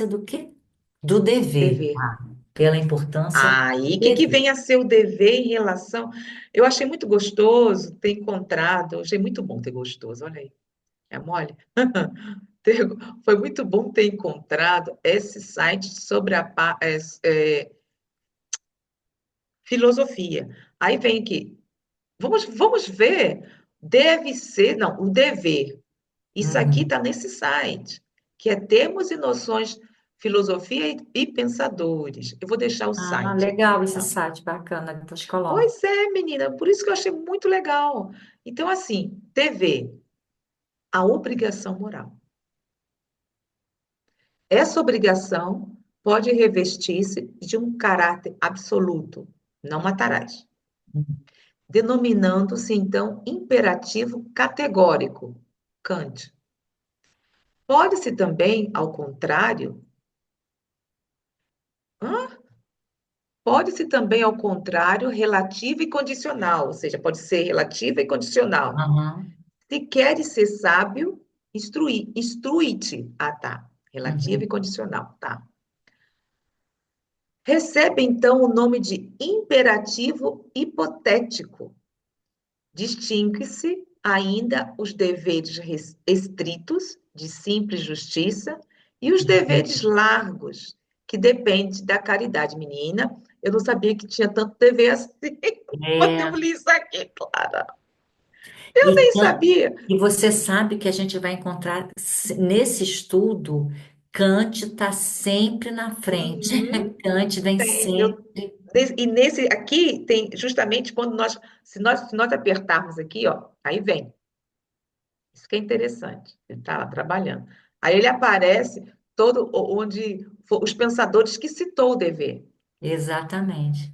do quê? Do dever. dever. Pela importância do Aí, o que que dever. vem a ser o dever em relação? Eu achei muito gostoso ter encontrado, achei muito bom ter gostoso, olha aí, é mole? Ter- Foi muito bom ter encontrado esse site sobre filosofia. Aí vem aqui, vamos ver, deve ser, não, o dever. Isso aqui Uhum. está nesse site, que é Termos e Noções, Filosofia e Pensadores. Eu vou deixar o Ah, site aqui, legal esse tá? site, bacana, depois coloco. Pois é, menina, por isso que eu achei muito legal. Então, assim, dever, a obrigação moral. Essa obrigação pode revestir-se de um caráter absoluto, não matarás, denominando-se então imperativo categórico, Kant. Pode-se também, ao contrário, hã? Pode-se também, ao contrário, relativa e condicional, ou seja, pode ser relativa e condicional. Aham. Se queres ser sábio, instrui-te. Ah, tá. Relativa e Uhum. condicional, tá. Recebe, então, o nome de imperativo hipotético. Distingue-se ainda os deveres estritos, de simples justiça, e os deveres largos, que dependem da caridade. Menina, eu não sabia que tinha tanto dever assim. Quando eu É, li isso aqui, Clara, eu e, nem sabia. e você sabe que a gente vai encontrar nesse estudo, Kant está sempre na frente. Uhum. Kant vem Tem, sempre. e nesse aqui tem justamente quando se nós apertarmos aqui, ó, aí vem. Isso que é interessante. Ele está lá trabalhando. Aí ele aparece todo onde os pensadores que citou o dever. Exatamente.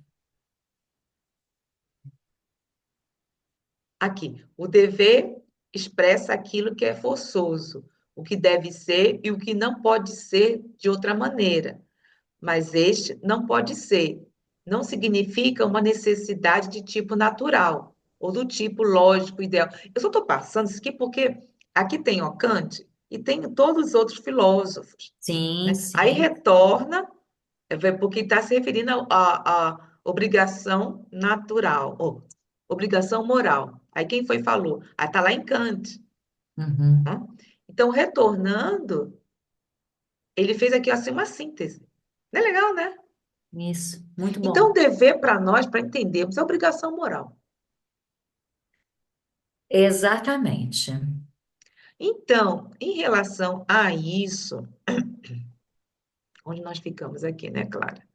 Aqui, o dever expressa aquilo que é forçoso, o que deve ser e o que não pode ser de outra maneira. Mas este não pode ser. Não significa uma necessidade de tipo natural ou do tipo lógico ideal. Eu só estou passando isso aqui porque aqui tem o Kant e tem todos os outros filósofos, Sim, né? Aí sim. retorna, porque está se referindo à obrigação natural, ou obrigação moral. Aí quem foi falou? Aí está lá em Kant. Uhum. Né? Então, retornando, ele fez aqui assim uma síntese. Não é legal, né? Isso, muito Então, bom. dever para nós, para entendermos, é obrigação moral. Exatamente. Então, em relação a isso, onde nós ficamos aqui, né, Clara?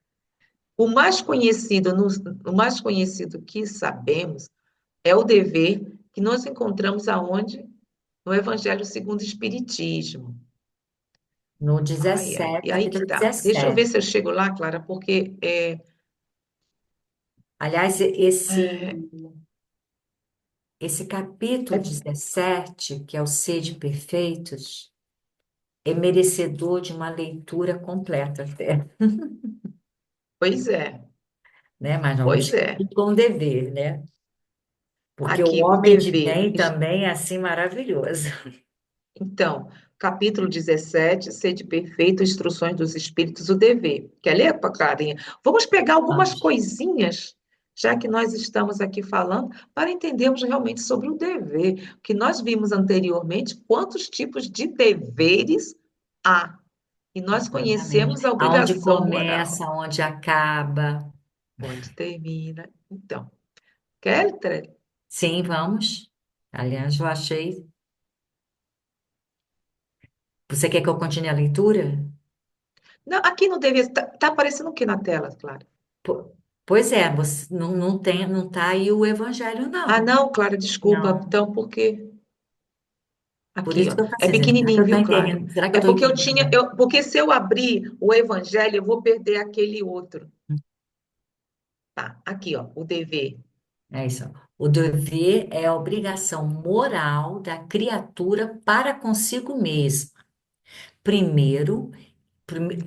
O mais conhecido que sabemos é o dever que nós encontramos aonde? No Evangelho segundo o Espiritismo. No Ai, ai, 17, e aí que capítulo tá. Deixa eu ver 17. se eu chego lá, Clara, porque Aliás, é, esse capítulo é- 17, que é o Sede Perfeitos, é merecedor de uma leitura completa até, pois é, né? Mas não vamos pois é. cumprir com o dever, né? Porque o Aqui, o homem de dever. bem também é assim maravilhoso. Então, capítulo 17, Sede Perfeito, Instruções dos Espíritos, o dever. Quer ler, Clarinha? Vamos pegar algumas Vamos. coisinhas, já que nós estamos aqui falando, para entendermos realmente sobre o dever, que nós vimos anteriormente quantos tipos de deveres há, e nós Exatamente. conhecemos a Aonde obrigação moral, começa, aonde acaba. onde termina. Então, Kelly, Sim, vamos. Aliás, eu achei. Você quer que eu continue a leitura? não, aqui no dever, tá aparecendo o que na tela, Clara? Pois é, você não tem, não tá aí o evangelho, Ah, não. não, Clara, desculpa, Não. então, porque Por aqui, isso ó, que eu falei é assim, gente, será que pequenininho, eu tô viu, Clara? entendendo? Será que eu É tô porque eu tinha, entendendo? porque se eu abrir o evangelho, eu vou perder aquele outro. Tá, aqui, ó, o dever. É isso. Ó. O dever é a obrigação moral da criatura para consigo mesma. Primeiro,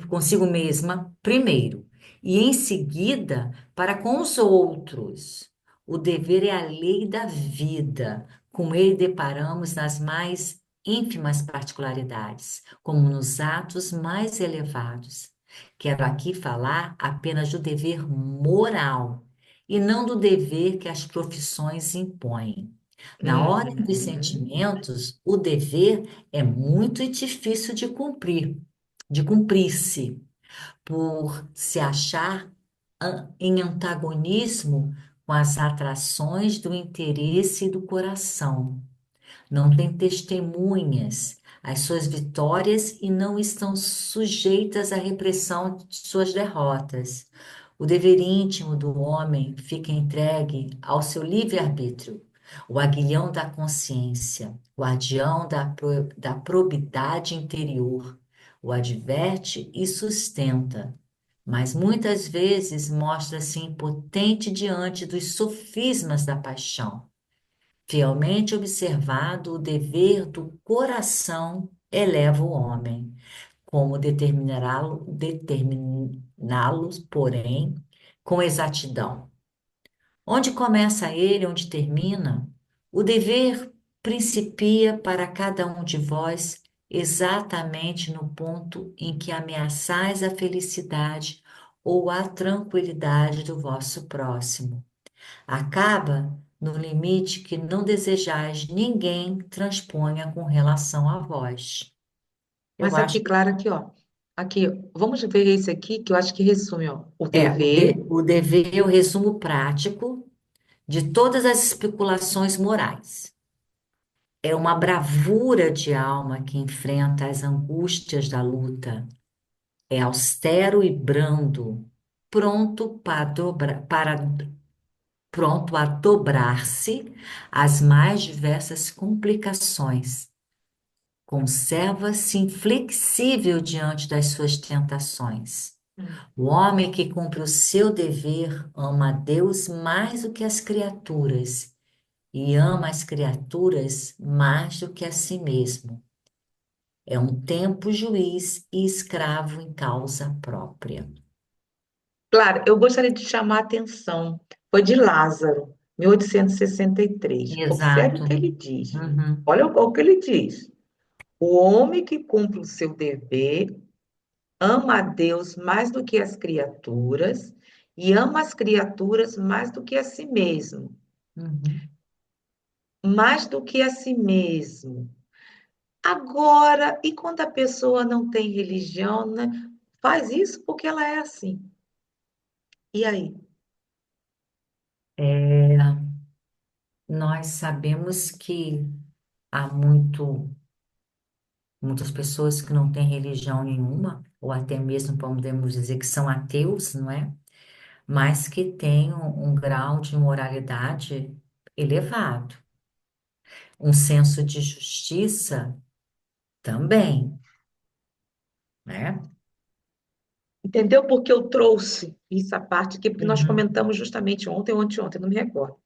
consigo mesma, primeiro, e em seguida para com os outros. O dever é a lei da vida. Com ele deparamos nas mais ínfimas particularidades, como nos atos mais elevados. Quero aqui falar apenas do dever moral e não do dever que as profissões impõem. Na ordem dos Uhum. sentimentos, o dever é muito difícil de cumprir-se, por se achar em antagonismo com as atrações do interesse e do coração. Não tem testemunhas às suas vitórias e não estão sujeitas à repressão de suas derrotas. O dever íntimo do homem fica entregue ao seu livre-arbítrio, o aguilhão da consciência, guardião da probidade interior, o adverte e sustenta, mas muitas vezes mostra-se impotente diante dos sofismas da paixão. Fielmente observado, o dever do coração eleva o homem. Como determiná-los, porém, com exatidão. Onde começa ele, onde termina? O dever principia para cada um de vós exatamente no ponto em que ameaçais a felicidade ou a tranquilidade do vosso próximo. Acaba no limite que não desejais ninguém transponha com relação a vós. Eu Mas acho aqui, Clara, aqui, ó. Aqui, vamos ver esse aqui, que eu acho que resume, ó. O que dever. o dever é o resumo prático de todas as especulações morais. É uma bravura de alma que enfrenta as angústias da luta. É austero e brando, pronto pronto a dobrar-se às mais diversas complicações. Conserva-se inflexível diante das suas tentações. O homem que cumpre o seu dever ama a Deus mais do que as criaturas e ama as criaturas mais do que a si mesmo. É um tempo juiz e escravo em causa própria. Claro, eu gostaria de chamar a atenção. Foi de Lázaro, 1863. Observe o Exato. que ele diz. Uhum, Olha o que ele diz. O homem que cumpre o seu dever ama a Deus mais do que as criaturas e ama as criaturas mais do que a si mesmo. uhum. Mais do que a si mesmo. Agora, e quando a pessoa não tem religião, né? Faz isso porque ela é assim. E aí? É, nós sabemos que há muitas pessoas que não têm religião nenhuma, ou até mesmo podemos dizer que são ateus, não é? Mas que têm um grau de moralidade elevado, um senso de justiça também, né? Entendeu? Porque eu trouxe essa parte aqui, porque nós Uhum. comentamos justamente ontem ou anteontem, não me recordo.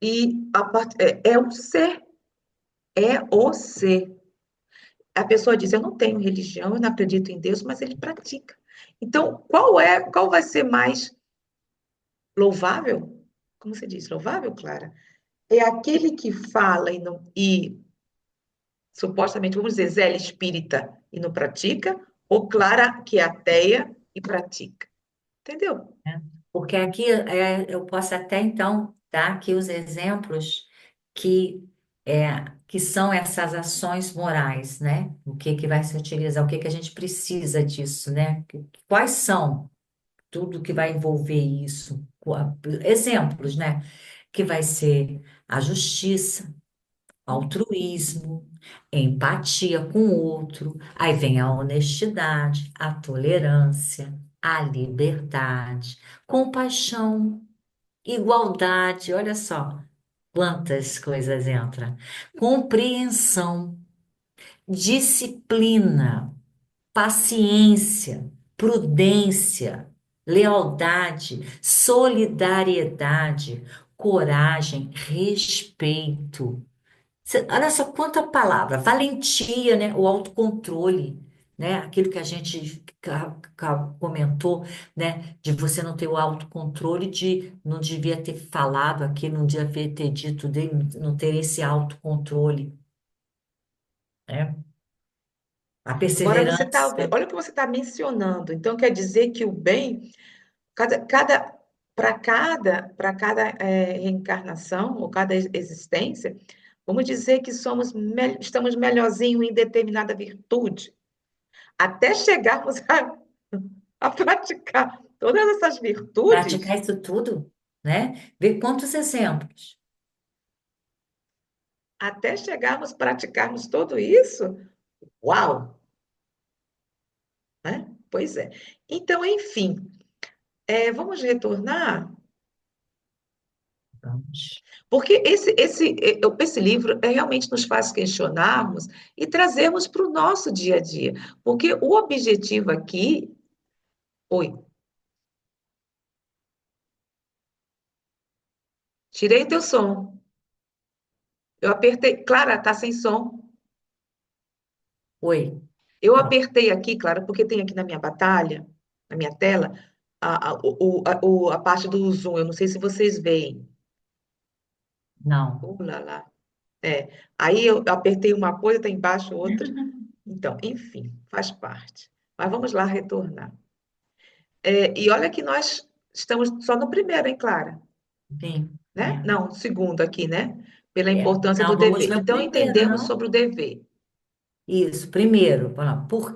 E a parte é o ser, é o ser. A pessoa diz: Eu não tenho religião, eu não acredito em Deus, mas ele pratica. Então, qual vai ser mais louvável? Como você diz, louvável, Clara? É aquele que fala e supostamente, vamos dizer, Zé espírita e não pratica, ou Clara que é ateia e pratica. Entendeu? Né? Porque aqui eu posso até então dar aqui os exemplos que são essas ações morais, né? O que que vai se utilizar, o que que a gente precisa disso, né? Quais são tudo que vai envolver isso? Exemplos, né? Que vai ser a justiça, altruísmo, empatia com o outro, aí vem a honestidade, a tolerância, a liberdade, compaixão, igualdade, olha só quantas coisas entram. Compreensão, disciplina, paciência, prudência, lealdade, solidariedade, coragem, respeito. Olha só quanta palavra, valentia, né? O autocontrole, né? Aquilo que a gente comentou, né? De você não ter o autocontrole, de não devia ter falado aquilo, não devia ter dito, de não ter esse autocontrole, né? A Agora você está, perseverança, olha o que você está mencionando. Então quer dizer que o bem, para cada reencarnação ou cada existência, vamos dizer que estamos melhorzinho em determinada virtude, até chegarmos a praticar todas essas virtudes, praticar isso tudo, né? Ver quantos exemplos. até chegarmos a praticarmos tudo isso. Uau, né? Pois é. Então, enfim, vamos retornar. Vamos. Porque esse livro realmente nos faz questionarmos e trazermos para o nosso dia a dia. Porque o objetivo aqui. Oi, tirei o teu som. Eu apertei. Clara, tá sem som. Oi. Eu Pronto. apertei aqui, Clara, porque tem aqui na minha batalha, na minha tela, a parte do Zoom. Eu não sei se vocês veem. Não. Lá, lá. É. Aí eu apertei uma coisa, tá embaixo outra. Então, enfim, faz parte. Mas vamos lá retornar. E olha que nós estamos só no primeiro, hein, Clara? Sim. Né? Não, no segundo aqui, né? Pela importância Não, do vamos dever. ler o Então, primeiro, entendemos não? sobre o dever. Isso, primeiro, vamos lá. Por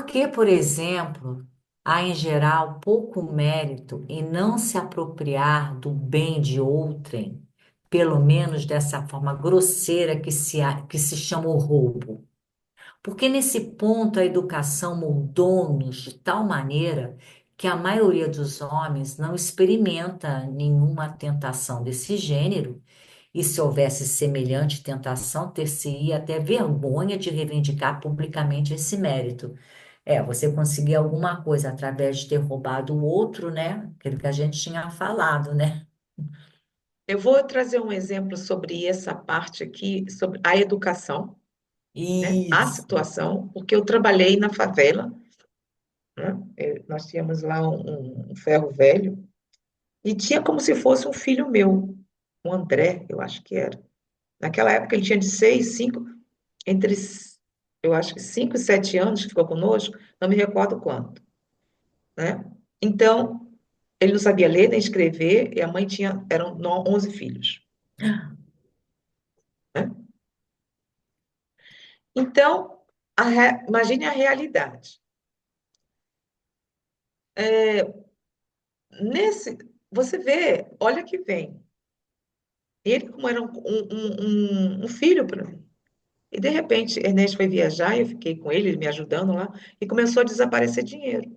que, por exemplo, há em geral pouco mérito em não se apropriar do bem de outrem, pelo menos dessa forma grosseira que se chama o roubo? Porque nesse ponto a educação moldou-nos de tal maneira que a maioria dos homens não experimenta nenhuma tentação desse gênero, e se houvesse semelhante tentação, ter-se-ia até vergonha de reivindicar publicamente esse mérito. Você conseguir alguma coisa através de ter roubado o outro, né? Aquilo que a gente tinha falado, né? Eu vou trazer um exemplo sobre essa parte aqui, sobre a educação, né? A Isso. situação, porque eu trabalhei na favela, né? Nós tínhamos lá um ferro velho, e tinha como se fosse um filho meu, o André, eu acho que era. Naquela época ele tinha de 6, 5, entre, eu acho que 5 e 7 anos que ficou conosco, não me recordo quanto, né? Então, ele não sabia ler nem escrever, e a mãe eram 11 filhos, né? Então, imagine a realidade. Você vê, olha que vem. Ele, como era um filho para mim. E, de repente, Ernesto foi viajar, e eu fiquei com ele me ajudando lá, e começou a desaparecer dinheiro.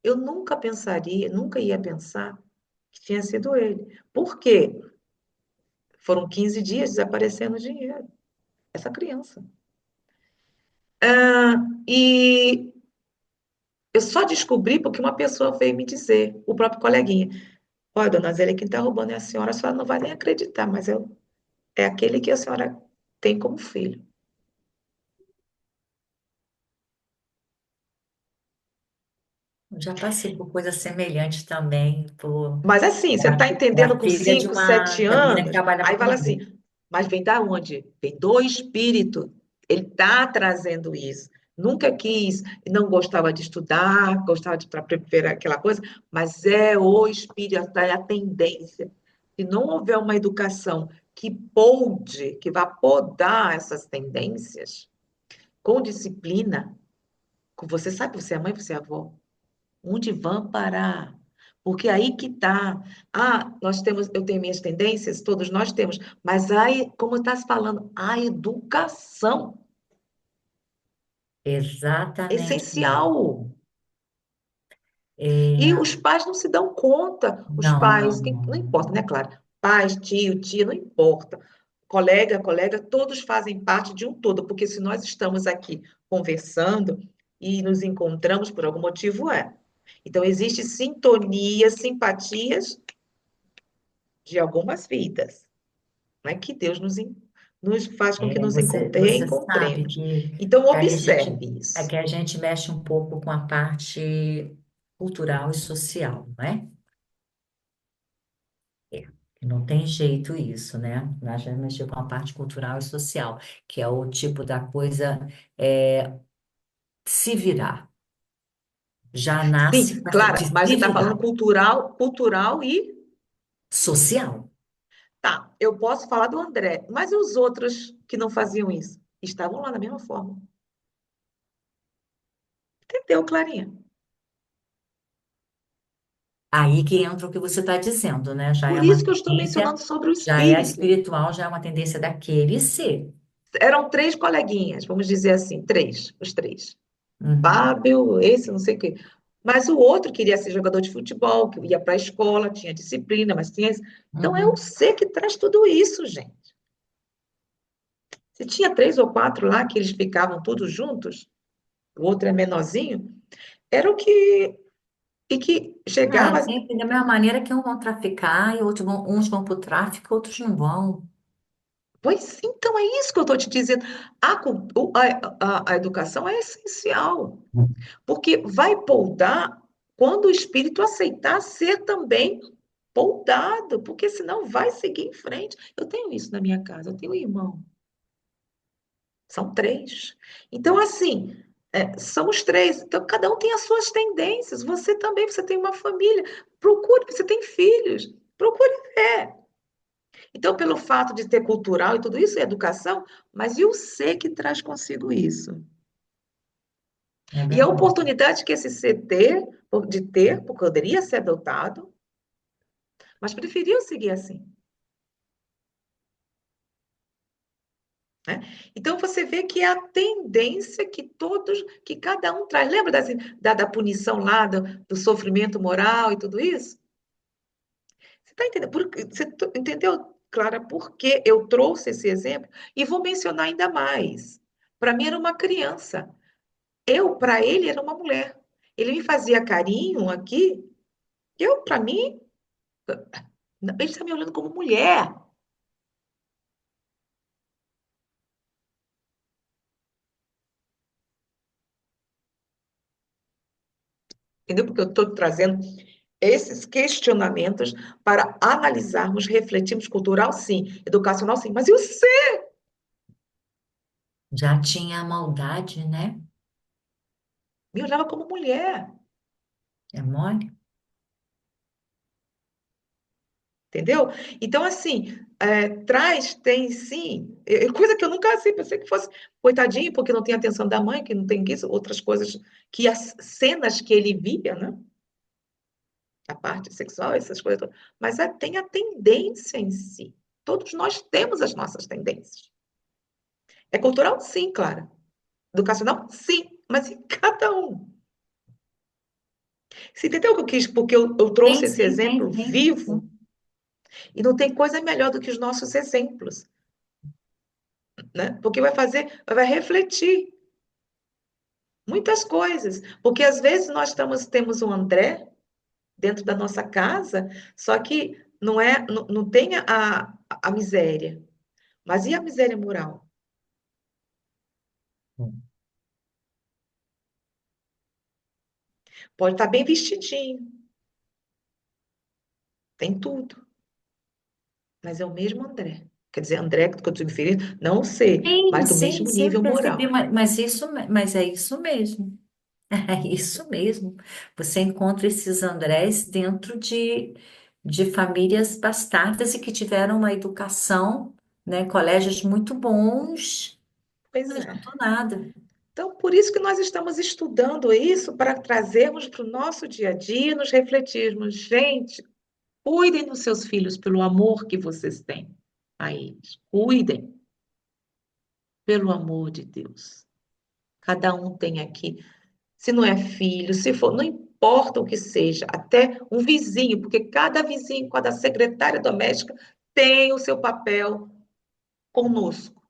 Eu nunca pensaria, nunca ia pensar que tinha sido ele. Por quê? Foram 15 dias desaparecendo dinheiro. Essa criança. E eu só descobri porque uma pessoa veio me dizer, o próprio coleguinha. Olha, dona Zélia, quem está roubando é a senhora não vai nem acreditar, mas é aquele que a senhora tem como filho. Eu já passei por coisa semelhante também, por Mas assim, você está era entendendo com filha de 5, uma 7 da menina que anos, trabalhava aí fala comigo. assim, mas vem da onde? Vem do espírito. Ele está trazendo isso. nunca quis, não gostava de estudar, gostava de para preparar aquela coisa, mas é o espírito, é a tendência. Se não houver uma educação que vá podar essas tendências, com disciplina, você sabe, você é mãe, você é avó, onde vão parar? Porque aí que está. Ah, nós temos, eu tenho minhas tendências, todos nós temos, mas aí, como está se falando, a educação é Exatamente isso. essencial. E É, os pais não se dão conta. Os não, não, pais, não não. importa, né, Clara? Pais, tio, tia, não importa. Colega, colega, todos fazem parte de um todo, porque se nós estamos aqui conversando e nos encontramos por algum motivo, é. Então, existe sintonia, simpatias de algumas vidas. Não é que Deus nos faz com que nos Você sabe reencontremos. Então, que aí observe que isso. a gente mexe um pouco com a parte cultural e social, não é? É, que não tem jeito isso, né? Nós vamos mexer com a parte cultural e social, que é o tipo da coisa é, se virar. Já nasce Sim, Clara, de mas você se está falando virar. cultural, cultural e Social. tá. Eu posso falar do André, mas e os outros que não faziam isso? Estavam lá da mesma forma. Entendeu, Clarinha? Aí que entra o que você está dizendo, né? Já é Por uma isso que eu estou tendência, mencionando sobre o já é a espírito. espiritual, já é uma tendência daquele ser. Eram três coleguinhas, vamos dizer assim, três, os três. Uhum, Fábio, esse, não sei o quê. Mas o outro queria ser jogador de futebol, que ia para a escola, tinha disciplina, mas tinha. Então é o uhum, ser que traz tudo isso, gente. Se tinha três ou quatro lá que eles ficavam todos juntos, o outro é menorzinho, era o que. E que é, chegava. sempre da mesma maneira que uns vão traficar e outros vão, uns vão para o tráfico, outros não vão. Pois então é isso que eu estou te dizendo. A educação é essencial, porque vai poldar quando o espírito aceitar ser também poldado, porque senão vai seguir em frente. Eu tenho isso na minha casa, eu tenho um irmão, são três. Então, assim, somos três, então cada um tem as suas tendências. Você também, você tem uma família, procure, você tem filhos, procure ver. Então, pelo fato de ter cultural e tudo isso, é educação, mas e o ser que traz consigo isso? É E a verdade. oportunidade que esse ser de ter, poderia ser adotado, mas preferiu seguir assim. Né? Então você vê que é a tendência que todos, que cada um traz. Lembra da punição lá, do sofrimento moral e tudo isso? Você está entendendo? Entendeu, Clara, por que eu trouxe esse exemplo? E vou mencionar ainda mais. Para mim era uma criança. Para ele, era uma mulher. Ele me fazia carinho aqui. Para mim, ele está me olhando como mulher. Entendeu? Porque eu estou trazendo esses questionamentos para analisarmos, refletirmos cultural, sim, educacional, sim, mas e o ser? Já tinha a maldade, né? Me olhava como mulher, É mole? entendeu? Então, assim, tem sim, coisa que eu nunca assim, pensei que fosse coitadinho, porque não tem atenção da mãe, que não tem isso, outras coisas, que as cenas que ele via, né? A parte sexual, essas coisas todas, mas tem a tendência em si. Todos nós temos as nossas tendências. É cultural? Sim, claro. Educacional? Sim, mas em cada um. Você entendeu o que eu quis? Porque eu Tem, trouxe esse sim, tem, exemplo tem. vivo, e não tem coisa melhor do que os nossos exemplos, né? Porque vai refletir muitas coisas. Porque às vezes temos um André dentro da nossa casa, só que não tem a miséria. Mas e a miséria moral? Pode estar bem vestidinho, tem tudo, mas é o mesmo André. Quer dizer, André, que eu estou referindo, não ser, Sim, mas do sim, mesmo sim, nível percebi, moral. mas é isso mesmo. É isso mesmo. Você encontra esses Andrés dentro de famílias bastardas e que tiveram uma educação, né, colégios muito bons, não Pois adiantou é. nada. Então, por isso que nós estamos estudando isso para trazermos para o nosso dia a dia, nos refletirmos. Gente, cuidem dos seus filhos pelo amor que vocês têm a eles. Cuidem, pelo amor de Deus. Cada um tem aqui, se não é filho, se for, não importa o que seja, até um vizinho, porque cada vizinho, cada secretária doméstica tem o seu papel conosco.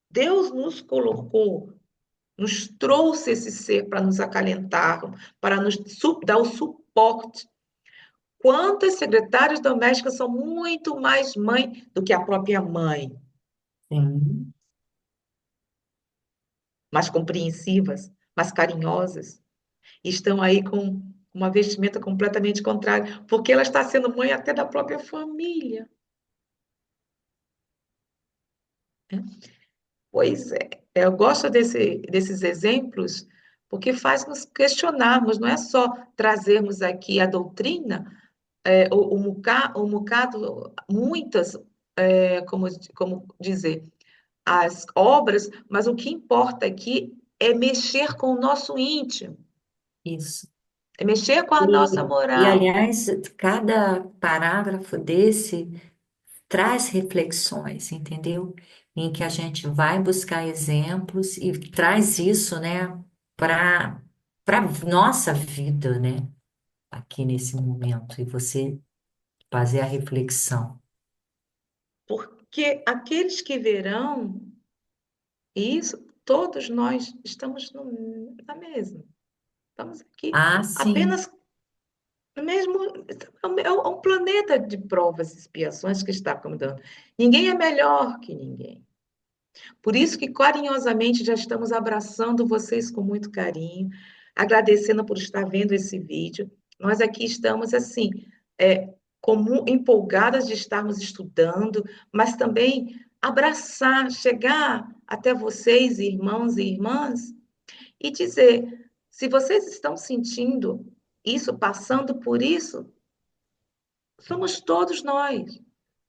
Deus nos colocou, nos trouxe esse ser para nos acalentar, para nos dar o suporte. Quantas secretárias domésticas são muito mais mãe do que a própria mãe, Sim. mais compreensivas, mais carinhosas, e estão aí com uma vestimenta completamente contrária, porque ela está sendo mãe até da própria família. Né? Pois é, eu gosto desses exemplos, porque faz nos questionarmos, não é só trazermos aqui a doutrina, o mucado, muitas, como dizer, as obras, mas o que importa aqui é mexer com o nosso íntimo, Isso. é mexer com a nossa moral. Aliás, cada parágrafo desse traz reflexões, entendeu? Em que a gente vai buscar exemplos e traz isso, né, para nossa vida, né, aqui nesse momento, e você fazer a reflexão. Porque aqueles que verão isso, todos nós estamos na mesma. Estamos aqui Ah, sim. apenas no mesmo. É um planeta de provas e expiações que está acomodando. Ninguém é melhor que ninguém. Por isso que carinhosamente já estamos abraçando vocês com muito carinho, agradecendo por estar vendo esse vídeo. Nós aqui estamos assim, como empolgadas de estarmos estudando, mas também abraçar, chegar até vocês, irmãos e irmãs, e dizer: se vocês estão sentindo isso, passando por isso, somos todos nós,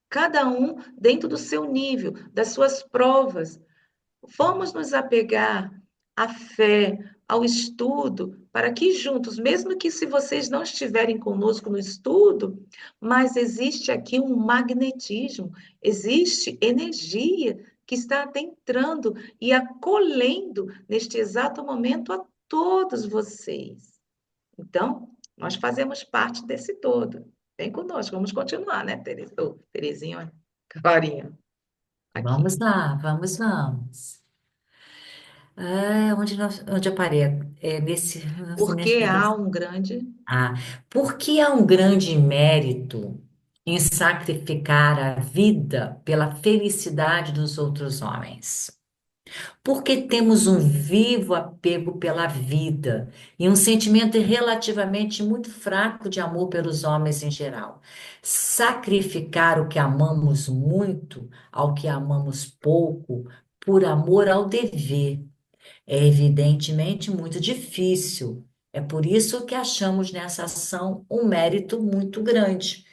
cada um dentro do seu nível, das suas provas. Vamos nos apegar à fé, ao estudo, para que juntos, mesmo que se vocês não estiverem conosco no estudo, mas existe aqui um magnetismo, existe energia que está adentrando e acolhendo neste exato momento a todos vocês. Então, nós fazemos parte desse todo. Vem conosco, vamos continuar, né, Tereza? Ô, Terezinha, Clarinha, aqui. Vamos lá, vamos, vamos. Onde aparece? É Porque há um grande. Ah, porque há um grande mérito em sacrificar a vida pela felicidade dos outros homens. Porque temos um vivo apego pela vida e um sentimento relativamente muito fraco de amor pelos homens em geral. Sacrificar o que amamos muito ao que amamos pouco por amor ao dever é evidentemente muito difícil. É por isso que achamos nessa ação um mérito muito grande,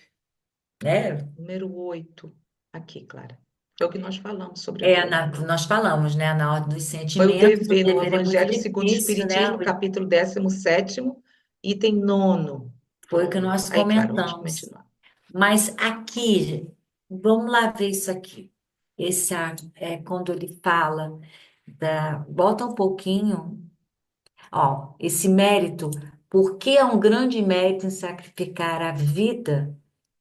né? Número 8 aqui, Clara. É o que nós falamos sobre aquilo. Nós falamos, né, na ordem dos Foi o sentimentos, o dever no dever é muito Evangelho segundo o difícil, né? Espiritismo, capítulo 17º, item 9. Foi o que nós Aí, Clara, vamos comentamos. continuar. Mas aqui, vamos lá ver isso aqui. Quando ele fala volta um pouquinho, ó, esse mérito, porque é um grande mérito em sacrificar a vida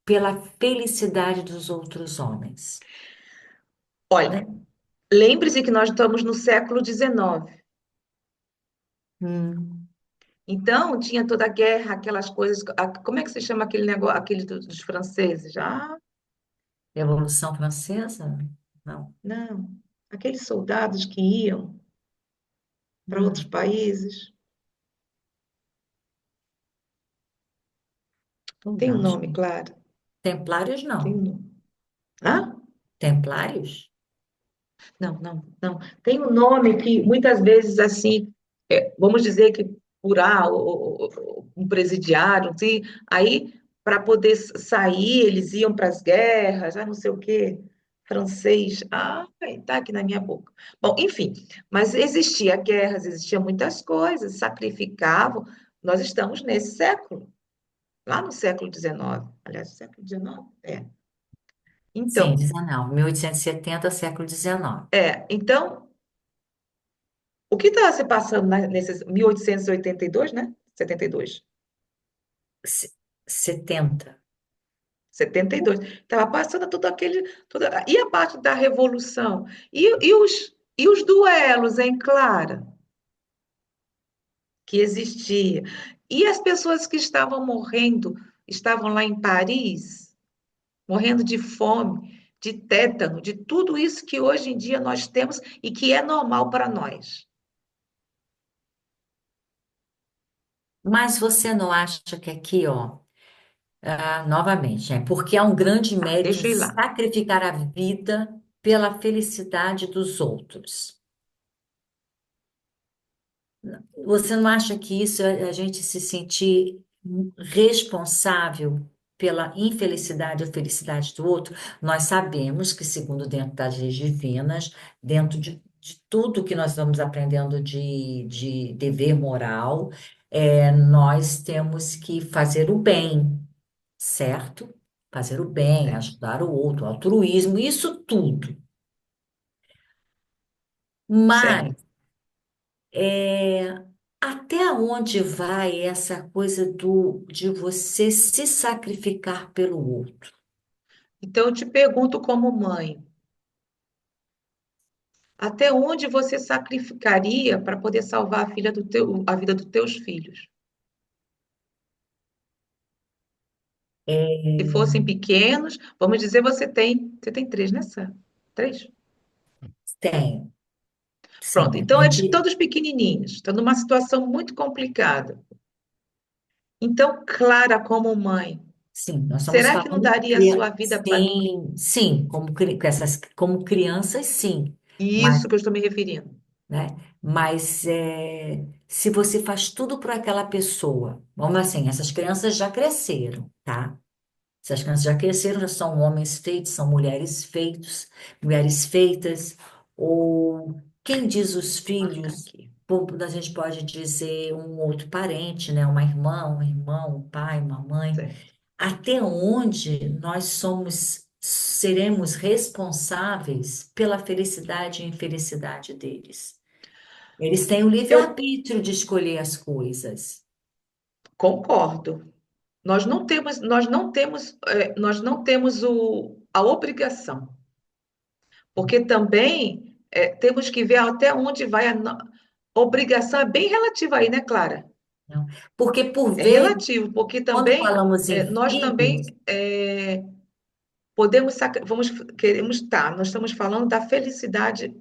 pela felicidade dos outros homens, Olha, né? lembre-se que nós estamos no século XIX. Hum, Então, tinha toda a guerra, aquelas coisas. Como é que se chama aquele negócio, aquele dos franceses? Já? Revolução Francesa? Não. Não. Aqueles soldados que iam para outros Hum, países. Tem um soldados. nome, claro. Templários, Tem um não. nome. Hã? Templários? Não, não, não. Tem um nome que muitas vezes, assim, vamos dizer que por um presidiário, assim, aí para poder sair, eles iam para as guerras, não sei o quê, francês, tá aqui na minha boca. Bom, enfim, mas existia guerras, existiam muitas coisas, sacrificavam. Nós estamos nesse século, lá no século XIX, aliás, século XIX, é. Sim, Então, 19. 1870, século XIX. então o que está se passando nesses 1882, né? 72, Se- 70. 72. Estava passando tudo aquele. E a parte da revolução? E os duelos, hein, Clara, que existia? E as pessoas que estavam morrendo, estavam lá em Paris, morrendo de fome, de tétano, de tudo isso que hoje em dia nós temos e que é normal para nós. Mas você não acha que aqui, ó, novamente, é porque há um grande mérito Deixa de eu ir lá. sacrificar a vida pela felicidade dos outros. Você não acha que isso é a gente se sentir responsável pela infelicidade ou felicidade do outro? Nós sabemos que, segundo dentro das leis divinas, dentro de tudo que nós estamos aprendendo de dever moral, nós temos que fazer o bem, certo? Fazer o bem, Certo? ajudar o outro, altruísmo, isso tudo. Mas Certo. É, até onde vai essa coisa de você se sacrificar pelo outro? Então, eu te pergunto como mãe, até onde você sacrificaria para poder salvar a vida dos teus filhos? Se É, fossem pequenos, vamos dizer, você tem três, né, Sam? Três? tem, sim, Pronto, a então é de gente, todos pequenininhos, estão numa situação muito complicada. Então, Clara, como mãe, sim, nós estamos será que não falando de daria a sua vida para. sim, sim, com essas, como crianças, sim, Isso mas, que eu estou me referindo. né? Mas se você faz tudo por aquela pessoa, vamos assim, essas crianças já cresceram, tá? Essas crianças já cresceram, já são homens feitos, são mulheres feitos, mulheres feitas, ou quem diz os Vou marcar filhos, aqui. a gente pode dizer um outro parente, né? Uma irmã, um irmão, um pai, uma mãe. Certo. Até onde nós seremos responsáveis pela felicidade e infelicidade deles? Eles têm o Eu livre-arbítrio de escolher as coisas. concordo. Nós não temos a obrigação. Porque também temos que ver até onde vai obrigação é bem relativa aí, né, Clara? Não? Porque, por É vezes, relativo, porque quando também falamos em nós também filhos, podemos queremos tá, nós estamos falando da felicidade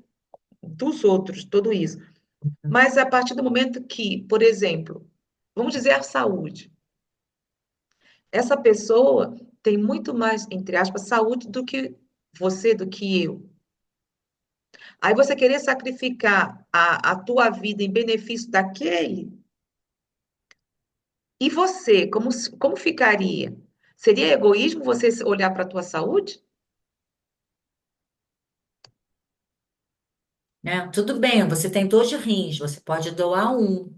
dos outros, tudo isso. Mas a partir do momento que, por exemplo, vamos dizer a saúde, essa pessoa tem muito mais, entre aspas, saúde do que você, do que eu. Aí você querer sacrificar a tua vida em benefício daquele, e você, como ficaria? Seria egoísmo você olhar para a tua saúde? né? Tudo bem, você tem dois rins, você pode doar um,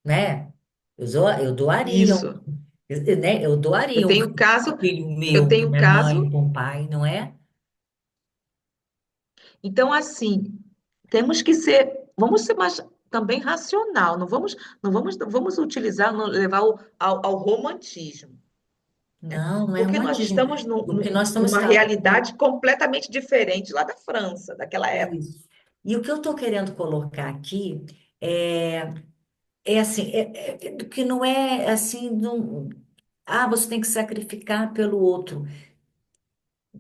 né? Eu doaria, Isso. né? Eu Eu doaria um tenho rim caso, pro filho eu meu, para tenho minha mãe, caso, para um pai, não é? então assim, temos que vamos ser mais também racional, não vamos utilizar, não levar ao romantismo, né? Não, não é Porque nós romantismo. estamos O que nós estamos numa falando realidade completamente diferente lá da França, daquela é época. isso. E o que eu estou querendo colocar aqui é, é assim, que não é assim, você tem que sacrificar pelo outro.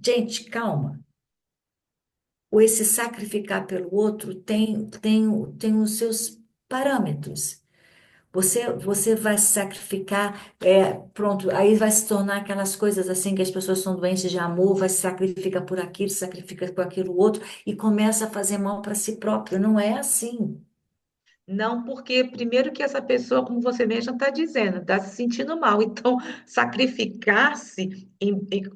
Gente, calma. Ou esse sacrificar pelo outro tem os seus parâmetros. Você vai se sacrificar, pronto, aí vai se tornar aquelas coisas assim que as pessoas são doentes de amor, vai se sacrificar por aquilo, se sacrifica por aquilo outro e começa a fazer mal para si próprio. Não é assim, Não, porque primeiro que essa pessoa, como você mesma está dizendo, está se sentindo mal. Então, sacrificar-se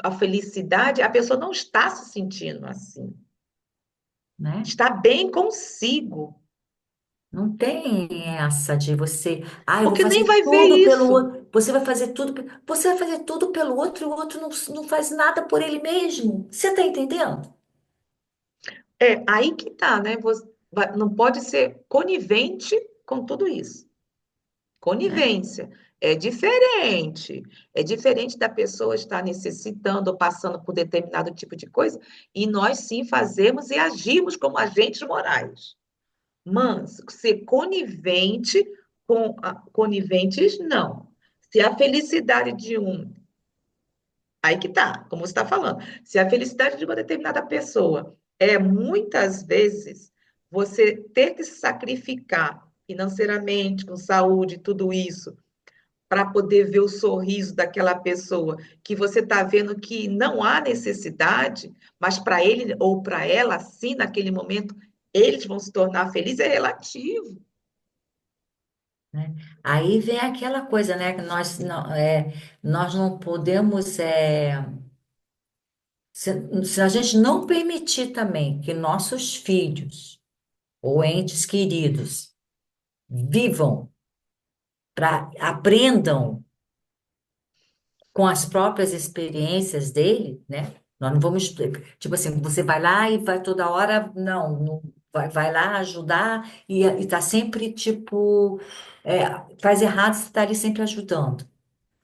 a felicidade, a pessoa não está se sentindo assim. né? Está bem consigo. Não tem essa de você, eu vou Porque nem fazer vai ver tudo pelo isso. outro. Você vai fazer tudo pelo outro e o outro não faz nada por ele mesmo. Você está entendendo? É aí que tá, né? Você não pode ser conivente com tudo isso. Né? Conivência é diferente. É diferente da pessoa estar necessitando ou passando por determinado tipo de coisa, e nós sim fazemos e agimos como agentes morais. Mas ser conivente com coniventes, não. Se a felicidade de um, aí que tá, como você está falando, se a felicidade de uma determinada pessoa é muitas vezes você ter que se sacrificar financeiramente, com saúde, tudo isso, para poder ver o sorriso daquela pessoa que você está vendo que não há necessidade, mas para ele ou para ela, sim, naquele momento, eles vão se tornar felizes, é relativo. Né? Aí vem aquela coisa, né? Que nós não podemos. Se a gente não permitir também que nossos filhos ou entes queridos vivam, aprendam com as próprias experiências dele, né? Nós não vamos, tipo assim, você vai lá e vai toda hora, não vai lá ajudar e tá sempre, tipo, faz errado, você está ali sempre ajudando.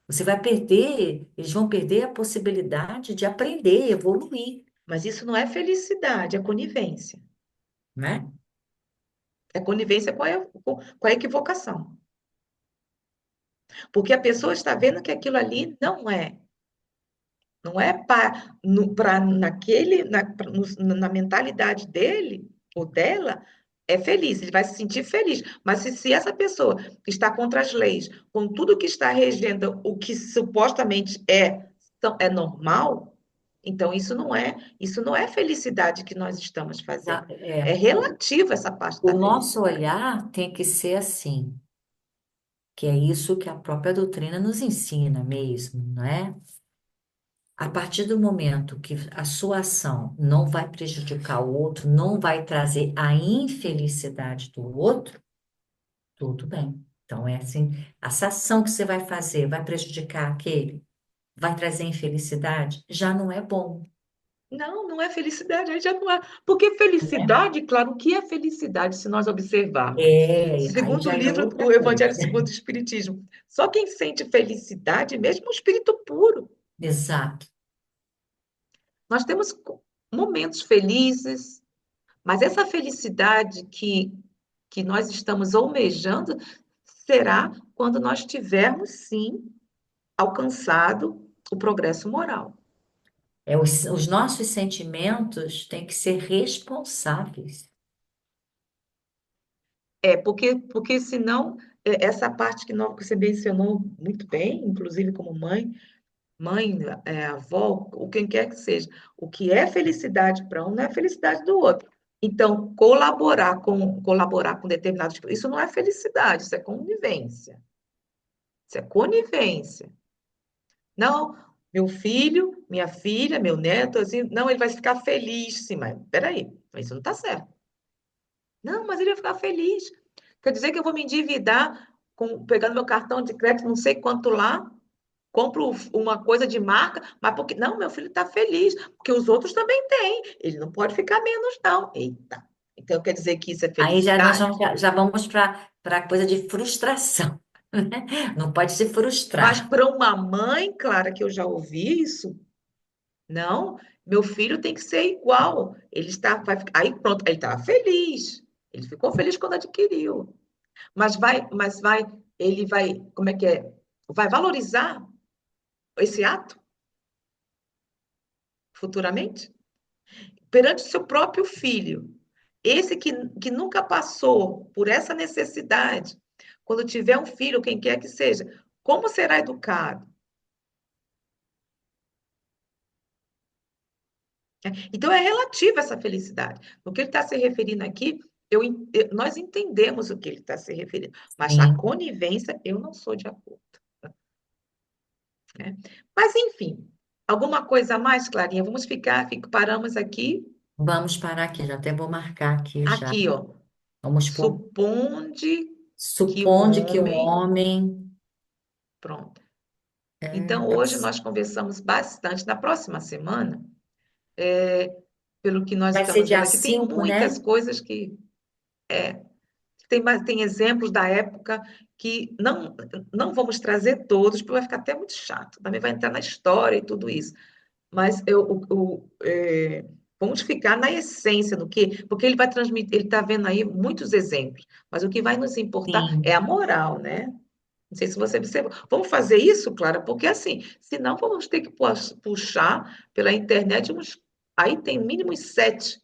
Você vai perder, eles vão perder a possibilidade de aprender, evoluir, Mas isso não é felicidade, é conivência. né? É conivência com a equivocação. Porque a pessoa está vendo que aquilo ali não é para naquele, na mentalidade dele ou dela, é feliz, ele vai se sentir feliz. Mas se essa pessoa está contra as leis, com tudo que está regendo o que supostamente é normal, então isso não é felicidade que nós estamos fazendo. É relativo essa parte O da nosso felicidade. olhar tem que ser assim, que é isso que a própria doutrina nos ensina mesmo, não é? A partir do momento que a sua ação não vai prejudicar o outro, não vai trazer a infelicidade do outro, tudo bem. Então, é assim, essa ação que você vai fazer vai prejudicar aquele, vai trazer infelicidade, já não é bom, Não, não é felicidade, aí já não é. Porque né? felicidade, claro, o que é felicidade se nós observarmos? Aí Segundo o já é livro, outra o Evangelho coisa. segundo o Espiritismo, só quem sente felicidade, mesmo o espírito puro. Exato. Nós temos momentos felizes, mas essa felicidade que nós estamos almejando será quando nós tivermos, sim, alcançado o progresso moral. Os nossos sentimentos têm que ser responsáveis. Porque senão, essa parte que você mencionou muito bem, inclusive como mãe, avó, ou quem quer que seja, o que é felicidade para um não é felicidade do outro. Então, colaborar com determinados, isso não é felicidade, isso é convivência. Isso é conivência. Não, meu filho, minha filha, meu neto, assim, não, ele vai ficar feliz, sim, mas peraí, isso não está certo. Não, mas ele vai ficar feliz. Quer dizer que eu vou me endividar pegando meu cartão de crédito, não sei quanto lá, compro uma coisa de marca, mas porque. Não, meu filho está feliz, porque os outros também têm. Ele não pode ficar menos, não. Eita. Então quer dizer que isso é Aí já nós felicidade? já vamos para a coisa de frustração, né? Não pode se Mas frustrar. para uma mãe, Clara, que eu já ouvi isso, não, meu filho tem que ser igual. Ele está, aí pronto, ele estava feliz. Ele ficou feliz quando adquiriu. Ele vai, como é que é? Vai valorizar esse ato futuramente? Perante o seu próprio filho. Esse que nunca passou por essa necessidade, quando tiver um filho, quem quer que seja, como será educado? Então, é relativa essa felicidade. O que ele está se referindo aqui, nós entendemos o que ele está se referindo, mas a Sim. conivência, eu não sou de acordo. Né? Mas, enfim, alguma coisa a mais, Clarinha? Paramos aqui, Vamos parar aqui, já até vou marcar aqui já. aqui, ó. Vamos pôr. Suponde que o Supondo que um homem. homem Pronto. é, Então, hoje nós conversamos bastante. Na próxima semana, pelo que nós vai ser estamos dia vendo aqui, tem 5, né? muitas coisas que. Tem exemplos da época que não vamos trazer todos, porque vai ficar até muito chato. Também vai entrar na história e tudo isso. Mas vamos ficar na essência do que, porque ele vai transmitir, ele está vendo aí muitos exemplos, mas o que vai nos importar é a Sim, moral, né? Não sei se você observou. Vamos fazer isso, Clara, porque assim, senão vamos ter que puxar pela internet uns. Aí tem mínimo uns sete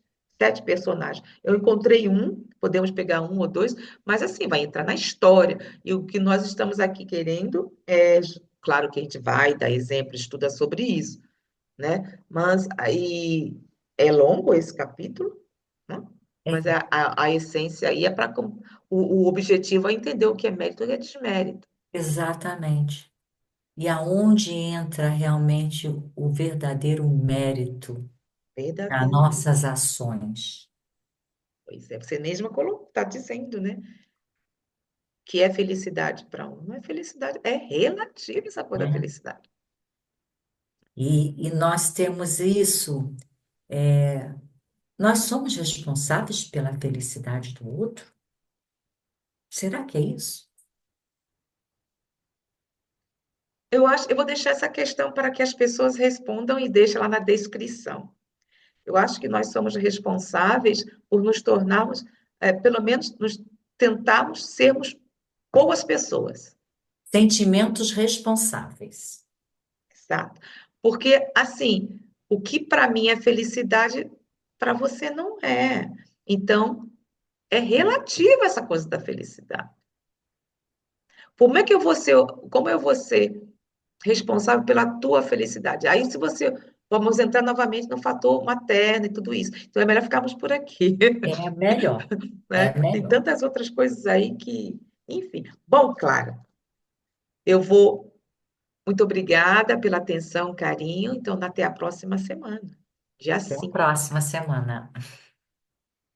personagens. Eu encontrei um, podemos pegar um ou dois, mas assim, vai entrar na história. E o que nós estamos aqui querendo é, claro que a gente vai dar exemplo, estuda sobre isso, né? Mas aí é longo esse capítulo, né? é, Mas a essência aí é para o objetivo é entender o que é mérito e o que é desmérito. exatamente. E aonde entra realmente o verdadeiro mérito das Verdadeiro. nossas ações, Pois é, você mesma está dizendo, né? Que é felicidade para um. Não é felicidade, é relativa essa coisa da né? felicidade. E nós temos isso, nós somos responsáveis pela felicidade do outro? Será que é isso? Eu vou deixar essa questão para que as pessoas respondam e deixem lá na descrição. Eu acho que nós somos responsáveis por nos tornarmos, pelo menos, nos tentarmos sermos boas pessoas, Sentimentos responsáveis. exato. Porque, assim, o que para mim é felicidade, para você não é. Então, é relativa essa coisa da felicidade. Como eu vou ser responsável pela tua felicidade? Aí, se você, vamos entrar novamente no fator materno e tudo isso. Então, é melhor ficarmos por aqui. É melhor, Né? é Tem melhor. tantas outras coisas aí que, enfim. Bom, Clara, eu vou. Muito obrigada pela atenção, carinho. Então, até a próxima semana, dia Até a 5. próxima semana.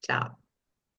Tchau.